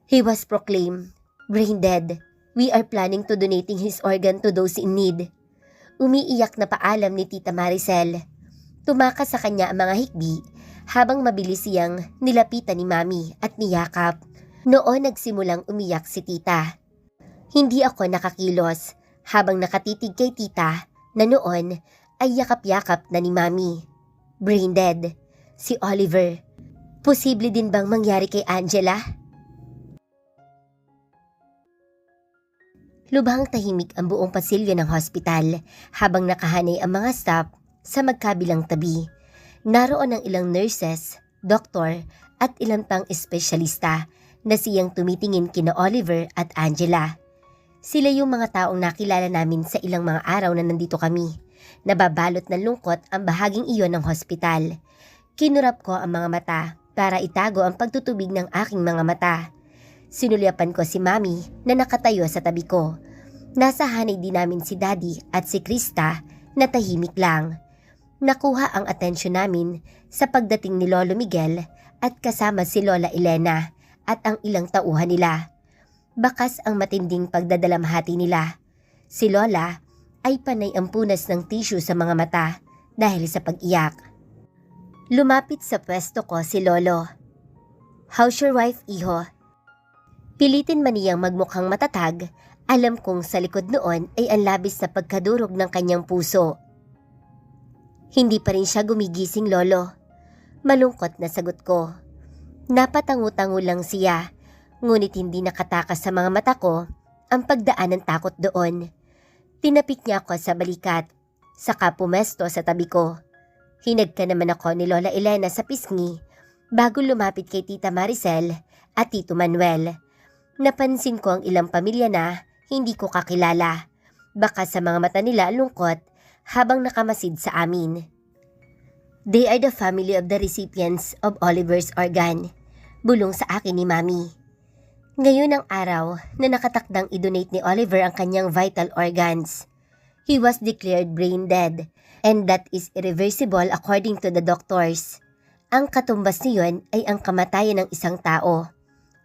He was proclaimed brain dead. We are planning to donating his organ to those in need. Umiiyak na paalam ni Tita Maricel. Tumakas sa kanya ang mga hikbi habang mabilis siyang nilapitan ni Mami at niyakap. Noon nagsimulang umiyak si Tita. Hindi ako nakakilos habang nakatitig kay Tita na noon ay yakap-yakap na ni Mami. Brain dead. Si Oliver. Posible din bang mangyari kay Angela? Lubhang tahimik ang buong pasilyo ng hospital habang nakahanay ang mga staff sa magkabilang tabi. Naroon ang ilang nurses, doktor at ilang pang espesyalista na siyang tumitingin kina Oliver at Angela. Sila yung mga taong nakilala namin sa ilang mga araw na nandito kami. Nababalot ng lungkot ang bahaging iyon ng hospital. Kinurap ko ang mga mata para itago ang pagtutubig ng aking mga mata. Sinulyapan ko si Mami na nakatayo sa tabi ko. Nasa hanay din namin si Daddy at si Krista na tahimik lang. Nakuha ang atensyon namin sa pagdating ni Lolo Miguel at kasama si Lola Elena at ang ilang tauhan nila. Bakas ang matinding pagdadalamhati nila. Si Lola ay panay ang punas ng tissue sa mga mata dahil sa pag-iyak. Lumapit sa pwesto ko si Lolo. How's your wife, Iho? Pilitin man niyang magmukhang matatag, alam kong sa likod noon ay ang labis na pagkadurog ng kanyang puso. Hindi pa rin siya gumigising, Lolo. Malungkot na sagot ko. Napatangu-tango lang siya, ngunit hindi nakatakas sa mga mata ko ang pagdaan ng takot doon. Tinapik niya ako sa balikat, saka pumesto sa tabi ko. Hinagka naman ako ni Lola Elena sa pisngi bago lumapit kay Tita Maricel at Tito Manuel. Napansin ko ang ilang pamilya na hindi ko kakilala. Baka sa mga mata nila lungkot habang nakamasid sa amin. They are the family of the recipients of Oliver's organ. Bulong sa akin ni Mami. Ngayon ang araw na nakatakdang i-donate ni Oliver ang kanyang vital organs. He was declared brain dead and that is irreversible according to the doctors. Ang katumbas niyon ay ang kamatayan ng isang tao.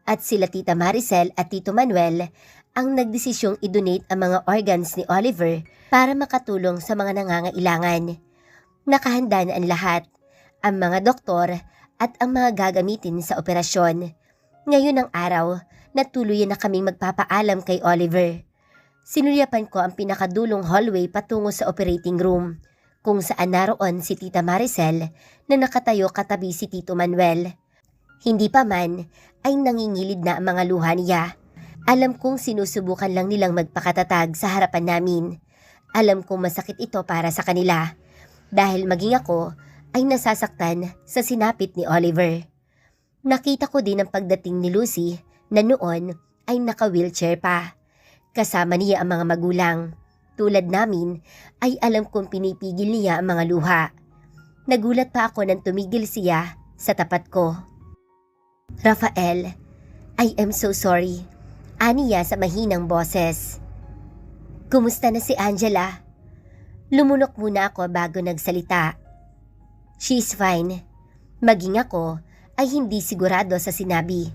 At sila Tita Maricel at Tito Manuel ang nagdesisyong i-donate ang mga organs ni Oliver para makatulong sa mga nangangailangan. Nakahanda na ang lahat, ang mga doktor at ang mga gagamitin sa operasyon. Ngayon ang araw na tuluyan na kaming magpapaalam kay Oliver. Sinulyapan ko ang pinakadulong hallway patungo sa operating room, kung saan naroon si Tita Maricel na nakatayo katabi si Tito Manuel. Hindi pa man ay nangingilid na ang mga luha niya. Alam kong sinusubukan lang nilang magpakatatag sa harapan namin. Alam kong masakit ito para sa kanila dahil maging ako ay nasasaktan sa sinapit ni Oliver. Nakita ko din ang pagdating ni Lucy na noon ay naka-wheelchair pa. Kasama niya ang mga magulang. Tulad namin ay alam kong pinipigil niya ang mga luha. Nagulat pa ako nang tumigil siya sa tapat ko. Rafael, I am so sorry. Aniya sa mahinang boses. Kumusta na si Angela? Lumunok muna ako bago nagsalita. She's fine. Maging ako ay hindi sigurado sa sinabi.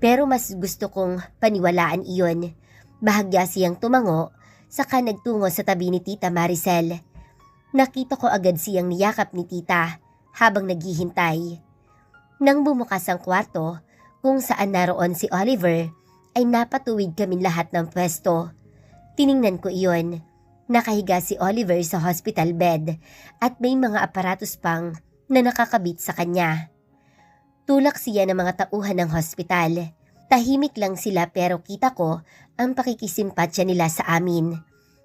Pero mas gusto kong paniwalaan iyon. Bahagya siyang tumango, saka nagtungo sa tabi ni Tita Maricel. Nakita ko agad siyang niyakap ni Tita habang naghihintay. Nang bumukas ang kwarto kung saan naroon si Oliver, ay napatuwid kami lahat ng pwesto. Tiningnan ko iyon. Nakahiga si Oliver sa hospital bed at may mga aparatos pang na nakakabit sa kanya. Tulak siya ng mga tauhan ng hospital. Tahimik lang sila pero kita ko ang pakikisimpatya nila sa amin.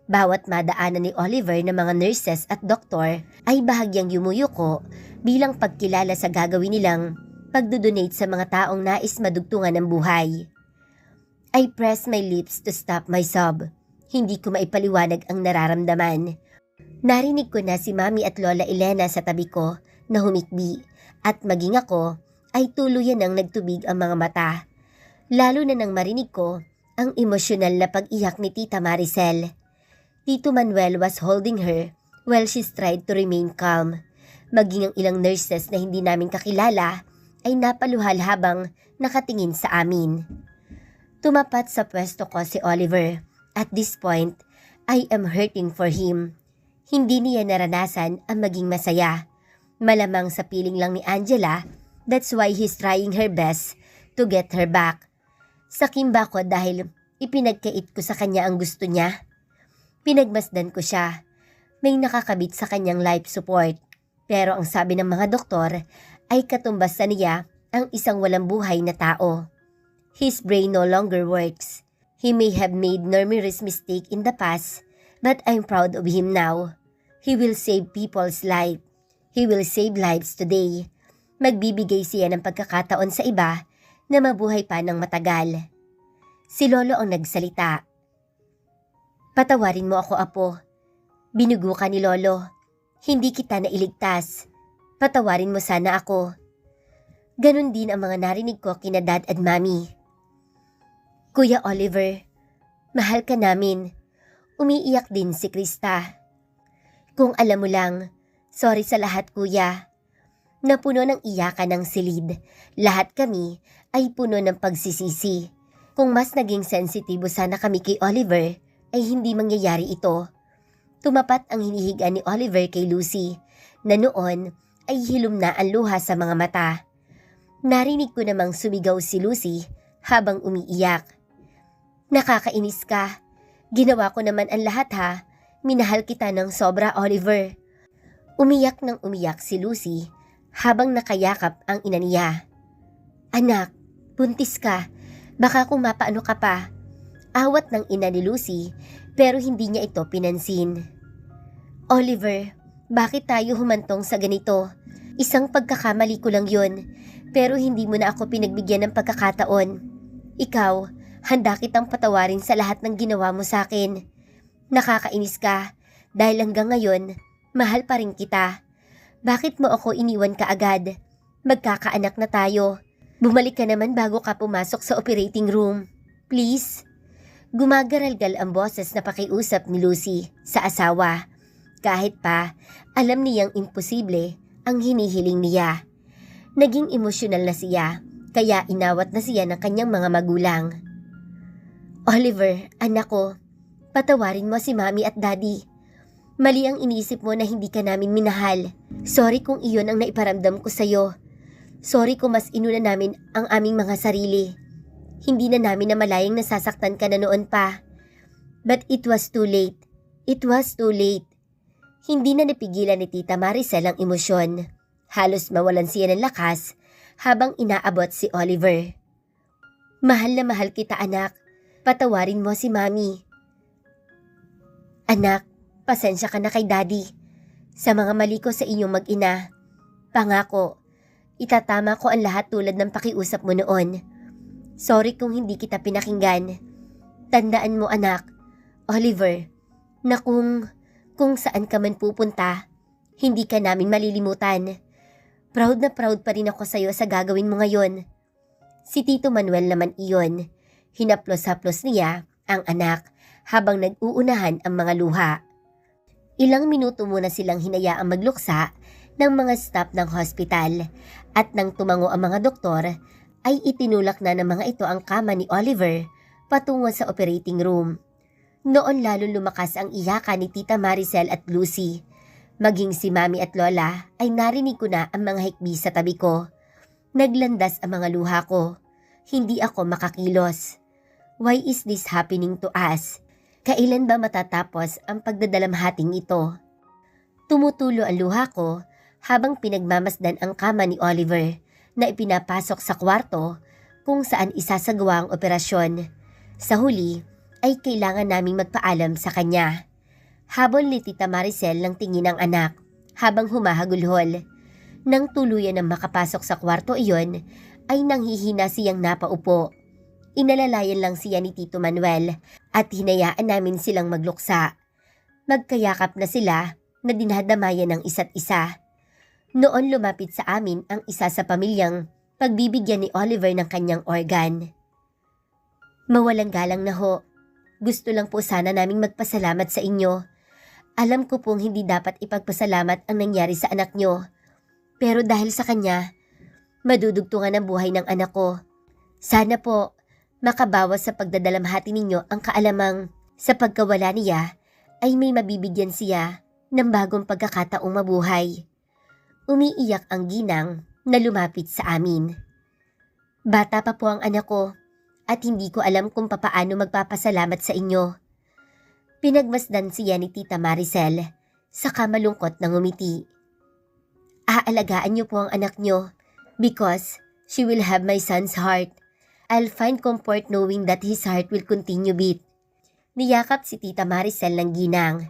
Bawat madaanan ni Oliver ng mga nurses at doktor ay bahagyang yumuyuko bilang pagkilala sa gagawin nilang pagdodonate sa mga taong nais madugtungan ng buhay. I pressed my lips to stop my sob. Hindi ko maipaliwanag ang nararamdaman. Narinig ko na si Mami at Lola Elena sa tabi ko na humikbi at maging ako ay tuluyan ng nagtubig ang mga mata. Lalo na nang marinig ko ang emosyonal na pag-iyak ni Tita Maricel. Tito Manuel was holding her while she tried to remain calm. Maging ang ilang nurses na hindi namin kakilala ay napaluhal habang nakatingin sa amin. Tumapat sa pwesto ko si Oliver. At this point, I am hurting for him. Hindi niya naranasan ang maging masaya. Malamang sa piling lang ni Angela, that's why he's trying her best to get her back. Sakim ba ko dahil ipinagkait ko sa kanya ang gusto niya? Pinagmasdan ko siya. May nakakabit sa kanyang life support. Pero ang sabi ng mga doktor ay katumbas sa niya ang isang walang buhay na tao. His brain no longer works. He may have made numerous mistakes in the past, but I'm proud of him now. He will save people's life. He will save lives today. Magbibigay siya ng pagkakataon sa iba na mabuhay pa ng matagal. Si Lolo ang nagsalita. Patawarin mo ako, Apo. Binugo ka ni Lolo. Hindi kita nailigtas. Patawarin mo sana ako. Ganon din ang mga narinig ko kina Dad at Mami. Kuya Oliver, mahal ka namin. Umiiyak din si Krista. Kung alam mo lang, sorry sa lahat, Kuya. Napuno ng iyakan ng silid. Lahat kami ay puno ng pagsisisi. Kung mas naging sensitibo sana kami kay Oliver, ay hindi mangyayari ito. Tumapat ang hinihigaan ni Oliver kay Lucy, na noon ay hilom na ang luha sa mga mata. Narinig ko namang sumigaw si Lucy habang umiiyak. Nakakainis ka. Ginawa ko naman ang lahat ha. Minahal kita ng sobra, Oliver. Umiyak ng umiyak si Lucy habang nakayakap ang ina niya. Anak, buntis ka. Baka kung mapaano ka pa. Awat ng ina ni Lucy pero hindi niya ito pinansin. Oliver, bakit tayo humantong sa ganito? Isang pagkakamali ko lang yun, pero hindi mo na ako pinagbigyan ng pagkakataon. Ikaw, handa kitang patawarin sa lahat ng ginawa mo sa akin. Nakakainis ka, dahil hanggang ngayon, mahal pa rin kita. Bakit mo ako iniwan ka agad? Magkakaanak na tayo. Bumalik ka naman bago ka pumasok sa operating room. Please? Gumagaralgal ang boses na pakiusap ni Lucy sa asawa. Kahit pa, alam niyang imposible ang hinihiling niya. Naging emosyonal na siya, kaya inawat na siya ng kanyang mga magulang. Oliver, anak ko, patawarin mo si Mami at Daddy. Mali ang inisip mo na hindi ka namin minahal. Sorry kung iyon ang naiparamdam ko sa'yo. Sorry kung mas inuna namin ang aming mga sarili. Hindi na namin namalayang nasasaktan ka na noon pa. But it was too late. It was too late. Hindi na napigilan ni Tita Maricel ang emosyon. Halos mawalan siya ng lakas habang inaabot si Oliver. Mahal na mahal kita, anak. Patawarin mo si Mami. Anak, pasensya ka na kay Daddy. Sa mga mali ko sa inyong mag-ina. Pangako, itatama ko ang lahat tulad ng pakiusap mo noon. Sorry kung hindi kita pinakinggan. Tandaan mo, anak, Oliver, na kung saan ka man pupunta, hindi ka namin malilimutan. Proud na proud pa rin ako sa'yo sa gagawin mo ngayon. Si Tito Manuel naman iyon. Hinaplos-haplos niya ang anak habang nag-uunahan ang mga luha. Ilang minuto muna silang hinayaang magluksa ng mga staff ng hospital at nang tumango ang mga doktor, ay itinulak na ng mga ito ang kama ni Oliver patungo sa operating room. Noon lalo lumakas ang iyakan ni Tita Maricel at Lucy. Maging si Mami at Lola ay narinig ko na ang mga hikbi sa tabi ko. Naglandas ang mga luha ko. Hindi ako makakilos. Why is this happening to us? Kailan ba matatapos ang pagdadalamhating ito? Tumutulo ang luha ko habang pinagmamasdan ang kama ni Oliver na ipinapasok sa kwarto kung saan isasagawa ang operasyon. Sa huli ay kailangan naming magpaalam sa kanya. Habol ni Tita Maricel ng tingin ng anak habang humahagulhol. Nang tuluyan ng makapasok sa kwarto iyon ay nanghihina siyang napaupo. Inalalayan lang siya ni Tito Manuel at hinayaan namin silang magluksa. Magkayakap na sila na dinadamayan ng isa't isa. Noon lumapit sa amin ang isa sa pamilyang pagbibigyan ni Oliver ng kanyang organ. Mawalang galang na ho. Gusto lang po sana naming magpasalamat sa inyo. Alam ko pong hindi dapat ipagpasalamat ang nangyari sa anak nyo. Pero dahil sa kanya, madudugtungan ang buhay ng anak ko. Sana po, makabawas sa pagdadalamhati ninyo ang kaalamang sa pagkawala niya ay may mabibigyan siya ng bagong pagkakataong mabuhay. Umiiyak ang ginang na lumapit sa amin. Bata pa po ang anak ko at hindi ko alam kung papaano magpapasalamat sa inyo. Pinagmasdan siya ni Tita Maricel, saka malungkot na ngumiti. Aalagaan niyo po ang anak niyo because she will have my son's heart. I'll find comfort knowing that his heart will continue beat. Niyakap si Tita Maricel ng ginang.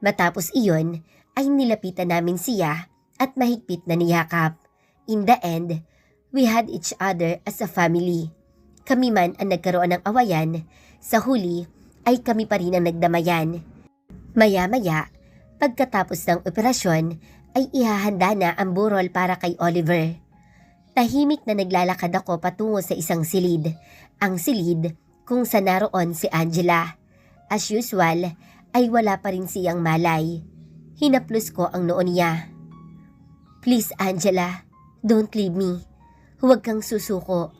Matapos iyon ay nilapitan namin siya at mahigpit na niyakap. In the end, we had each other as a family. Kami man ang nagkaroon ng awayan, sa huli ay kami pa rin ang nagdamayan. Maya-maya, pagkatapos ng operasyon, ay ihahanda na ang burol para kay Oliver. Tahimik na naglalakad ako patungo sa isang silid. Ang silid kung saan naroon si Angela. As usual, ay wala pa rin siyang malay. Hinaplos ko ang noo niya. Please Angela, don't leave me. Huwag kang susuko.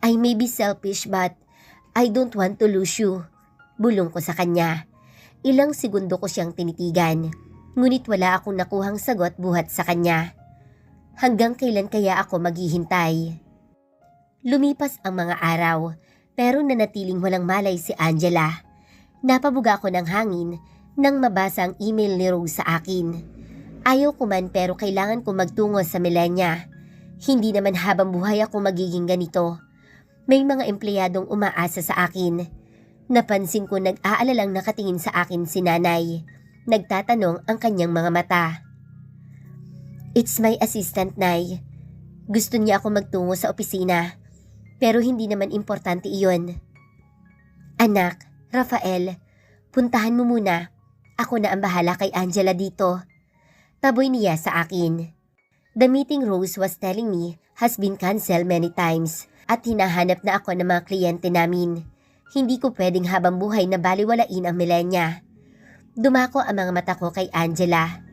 I may be selfish but I don't want to lose you. Bulong ko sa kanya. Ilang segundo ko siyang tinitigan. Ngunit wala akong nakuhang sagot buhat sa kanya. Hanggang kailan kaya ako maghihintay? Lumipas ang mga araw, pero nanatiling walang malay si Angela. Napabuga ako ng hangin nang mabasa ang email ni Rose sa akin. Ayaw ko man pero kailangan ko magtungo sa Milenya. Hindi naman habang buhay ako magiging ganito. May mga empleyadong umaasa sa akin. Napansin ko nag-aalalang nakatingin sa akin si nanay. Nagtatanong ang kanyang mga mata. It's my assistant, Nay. Gusto niya ako magtungo sa opisina. Pero hindi naman importante iyon. Anak, Rafael, puntahan mo muna. Ako na ang bahala kay Angela dito. Taboy niya sa akin. The meeting Rose was telling me has been canceled many times at hinahanap na ako ng mga kliyente namin. Hindi ko pwedeng habang buhay na baliwalain ang Milenya. Dumako ang mga mata ko kay Angela.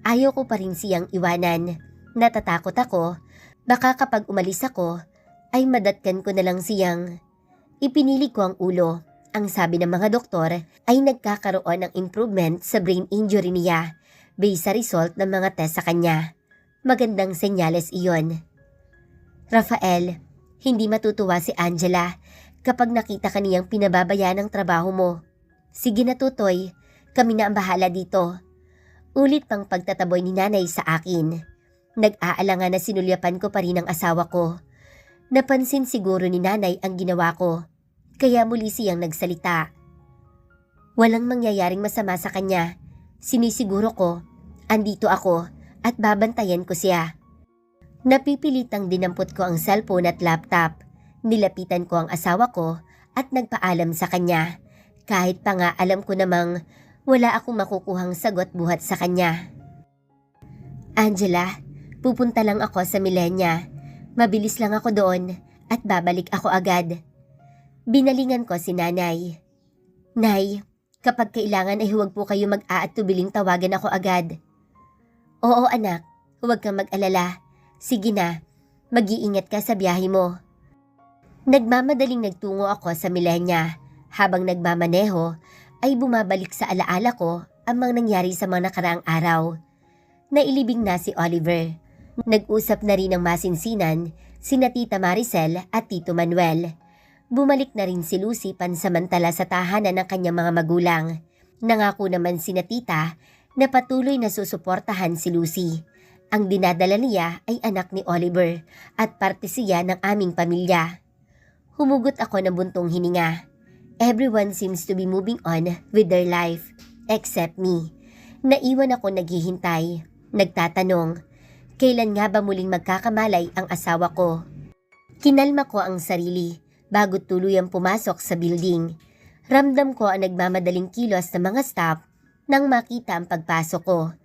Ayaw ko pa rin siyang iwanan. Natatakot ako. Baka kapag umalis ako, ay madatkan ko na lang siyang. Ipinili ko ang ulo. Ang sabi ng mga doktor ay nagkakaroon ng improvement sa brain injury niya based sa result ng mga test sa kanya. Magandang senyales iyon. Rafael, hindi matutuwa si Angela kapag nakita kaniyang pinababayaan ang trabaho mo. Sige na tutoy, kami na ang bahala dito. Ulit pang pagtataboy ni nanay sa akin. Nag-aalangan na sinulyapan ko pa rin ang asawa ko. Napansin siguro ni nanay ang ginawa ko, kaya muli siyang nagsalita. Walang mangyayaring masama sa kanya. Sinisiguro ko, andito ako at babantayan ko siya. Napipilitang dinampot ko ang cellphone at laptop. Nilapitan ko ang asawa ko at nagpaalam sa kanya. Kahit pa nga alam ko namang wala akong makukuhang sagot buhat sa kanya. Angela, pupunta lang ako sa Milenya. Mabilis lang ako doon at babalik ako agad. Binalingan ko si nanay. Nay, kapag kailangan ay huwag po kayo mag-aatubiling tawagan ako agad. Oo anak, huwag kang mag-alala. Sige na, mag-iingat ka sa biyahe mo. Nagmamadaling nagtungo ako sa Milenya. Habang nagmamaneho, ay bumabalik sa alaala ko ang mga nangyari sa mga nakaraang araw. Nailibing na si Oliver. Nag-usap na rin ng masinsinan sina Tita Maricel at Tito Manuel. Bumalik na rin si Lucy pansamantala sa tahanan ng kanyang mga magulang. Nangako naman sina Tita na patuloy na susuportahan si Lucy. Ang dinadala niya ay anak ni Oliver at parte siya ng aming pamilya. Humugot ako ng buntong hininga. Everyone seems to be moving on with their life, except me. Naiwan ako naghihintay, nagtatanong, kailan nga ba muling magkakamalay ang asawa ko? Kinalma ko ang sarili bago tuluyang pumasok sa building. Ramdam ko ang nagmamadaling kilos ng mga staff nang makita ang pagpasok ko.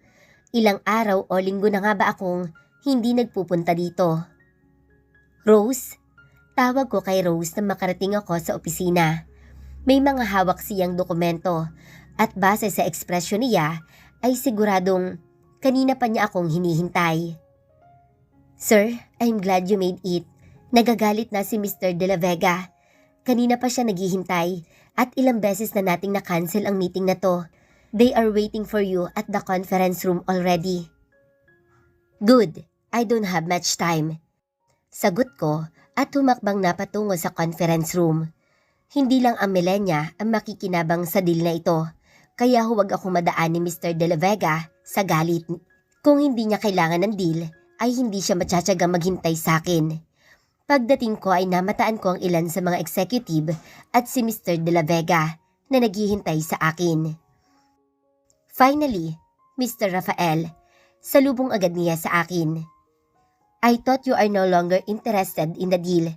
Ilang araw o linggo na nga ba akong hindi nagpupunta dito? Rose? Tawag ko kay Rose nang makarating ako sa opisina. May mga hawak siyang dokumento at base sa ekspresyon niya ay siguradong kanina pa niya akong hinihintay. Sir, I'm glad you made it. Nagagalit na si Mr. De La Vega. Kanina pa siya naghihintay at ilang beses na nating na-cancel ang meeting na to. They are waiting for you at the conference room already. Good, I don't have much time. Sagot ko at humakbang na patungo sa conference room. Hindi lang ang Milenya ang makikinabang sa deal na ito, kaya huwag akong madaan ni Mr. De La Vega sa galit. Kung hindi niya kailangan ng deal, ay hindi siya matsatsagang maghintay sa akin. Pagdating ko ay namataan ko ang ilan sa mga executive at si Mr. De La Vega na naghihintay sa akin. Finally, Mr. Rafael, salubong agad niya sa akin. I thought you are no longer interested in the deal.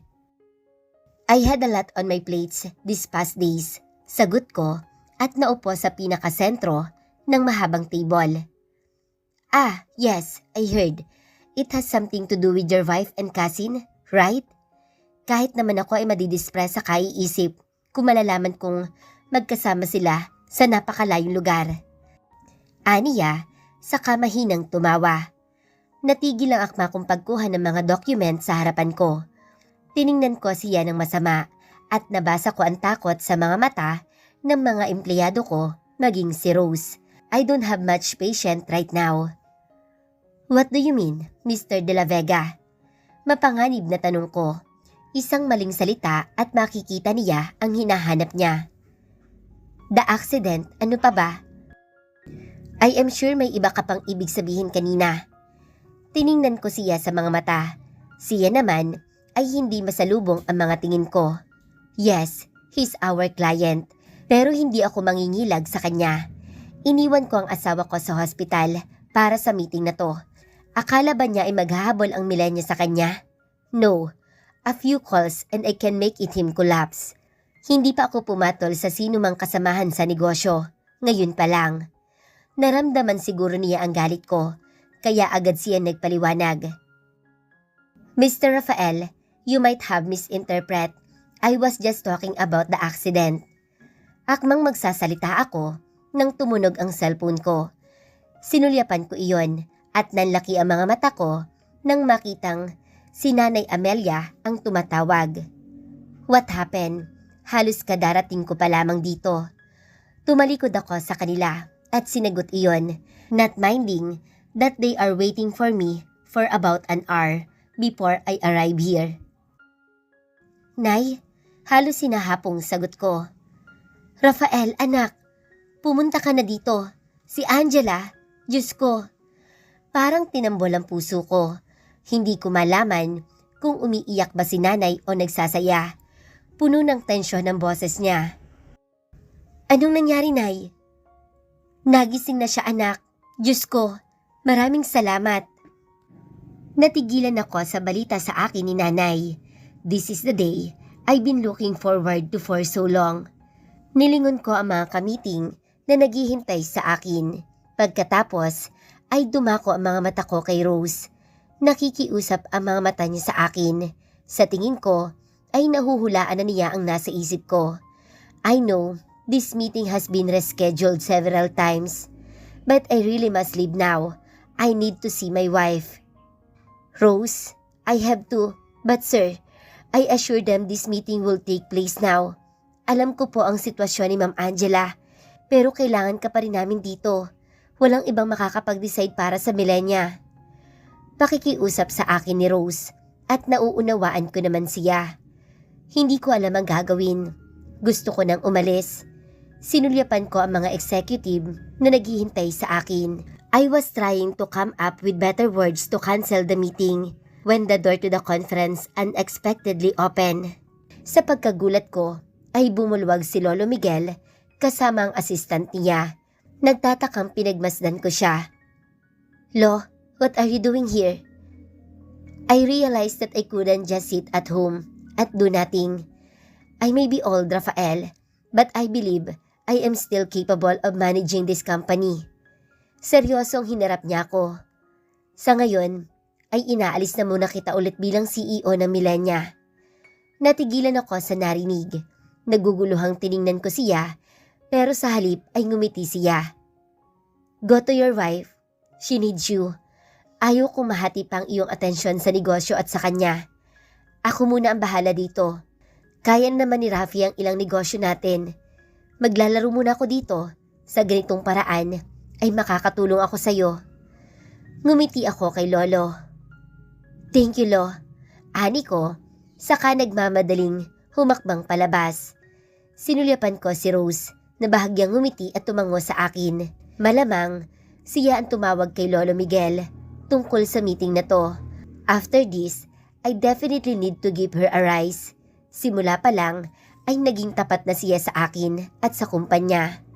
I had a lot on my plates these past days, sagot ko at naupo sa pinakasentro ng mahabang table. Ah, yes, I heard. It has something to do with your wife and cousin, right? Kahit naman ako ay madidistress sa kaiisip kung malalaman kong magkasama sila sa napakalayong lugar. Aniya, saka mahinang tumawa. Natigil ang akma kong pagkuha ng mga document sa harapan ko. Tiningnan ko siya ng masama at nabasa ko ang takot sa mga mata ng mga empleyado ko, maging si Rose. I don't have much patience right now. What do you mean, Mr. De La Vega? Mapanganib na tanong ko. Isang maling salita at makikita niya ang hinahanap niya. The accident, ano pa ba? I am sure may iba ka pang ibig sabihin kanina. Tiningnan ko siya sa mga mata. Siya naman ay hindi masalubong ang mga tingin ko. Yes, he's our client. Pero hindi ako mangingilag sa kanya. Iniwan ko ang asawa ko sa hospital para sa meeting na to. Akala ba niya ay maghahabol ang Milenya sa kanya? No. A few calls and I can make it him collapse. Hindi pa ako pumatol sa sino mang kasamahan sa negosyo. Ngayon pa lang. Naramdaman siguro niya ang galit ko. Kaya agad siya nagpaliwanag. Mr. Rafael, you might have misinterpret. I was just talking about the accident. Akmang magsasalita ako nang tumunog ang cellphone ko. Sinulyapan ko iyon at nanlaki ang mga mata ko nang makitang si Nanay Amelia ang tumatawag. What happened? Halos kadarating ko pa lamang dito. Tumalikod ako sa kanila at sinagot iyon, not minding that they are waiting for me for about an hour before I arrive here. Nay, halos sinahapong sagot ko. Rafael, anak, pumunta ka na dito. Si Angela, Diyos ko. Parang tinambol ang puso ko. Hindi ko malaman kung umiiyak ba si nanay o nagsasaya. Puno ng tensyon ang boses niya. Anong nangyari, Nay? Nagising na siya, anak. Diyos ko. Maraming salamat. Natigilan ako sa balita sa akin ni Nanay. This is the day I've been looking forward to for so long. Nilingon ko ang mga kamiting na naghihintay sa akin. Pagkatapos ay dumako ang mga mata ko kay Rose. Nakikiusap ang mga mata niya sa akin. Sa tingin ko ay nahuhulaan na niya ang nasa isip ko. I know this meeting has been rescheduled several times. But I really must leave now. I need to see my wife. Rose, I have to. But sir, I assure them this meeting will take place now. Alam ko po ang sitwasyon ni Ma'am Angela. Pero kailangan ka pa rin namin dito. Walang ibang makakapag-decide para sa Milenya. Pakikiusap sa akin ni Rose at nauunawaan ko naman siya. Hindi ko alam ang gagawin. Gusto ko nang umalis. Sinulyapan ko ang mga executive na naghihintay sa akin. I was trying to come up with better words to cancel the meeting when the door to the conference unexpectedly opened. Sa pagkagulat ko ay bumulwag si Lolo Miguel kasama ang assistant niya. Nagtatakang pinagmasdan ko siya. Lo, what are you doing here? I realized that I couldn't just sit at home at do nothing. I may be old, Rafael, but I believe I am still capable of managing this company. Seryosong hinarap niya ako. Sa ngayon, ay inaalis na muna kita ulit bilang CEO ng Millenia. Natigilan ako sa narinig. Naguguluhang tiningnan ko siya, pero sa halip ay ngumiti siya. Go to your wife. She needs you. Ayaw kong mahati pang iyong atensyon sa negosyo at sa kanya. Ako muna ang bahala dito. Kaya naman ni Rafi ang ilang negosyo natin. Maglalaro muna ako dito. Sa ganitong paraan ay makakatulong ako sa'yo. Ngumiti ako kay Lolo. Thank you, Lo. Ani ko, saka nagmamadaling humakbang palabas. Sinulyapan ko si Rose na bahagyang ngumiti at tumango sa akin. Malamang siya ang tumawag kay Lolo Miguel tungkol sa meeting na to. After this, I definitely need to give her a rise. Simula pa lang ay naging tapat na siya sa akin at sa kumpanya.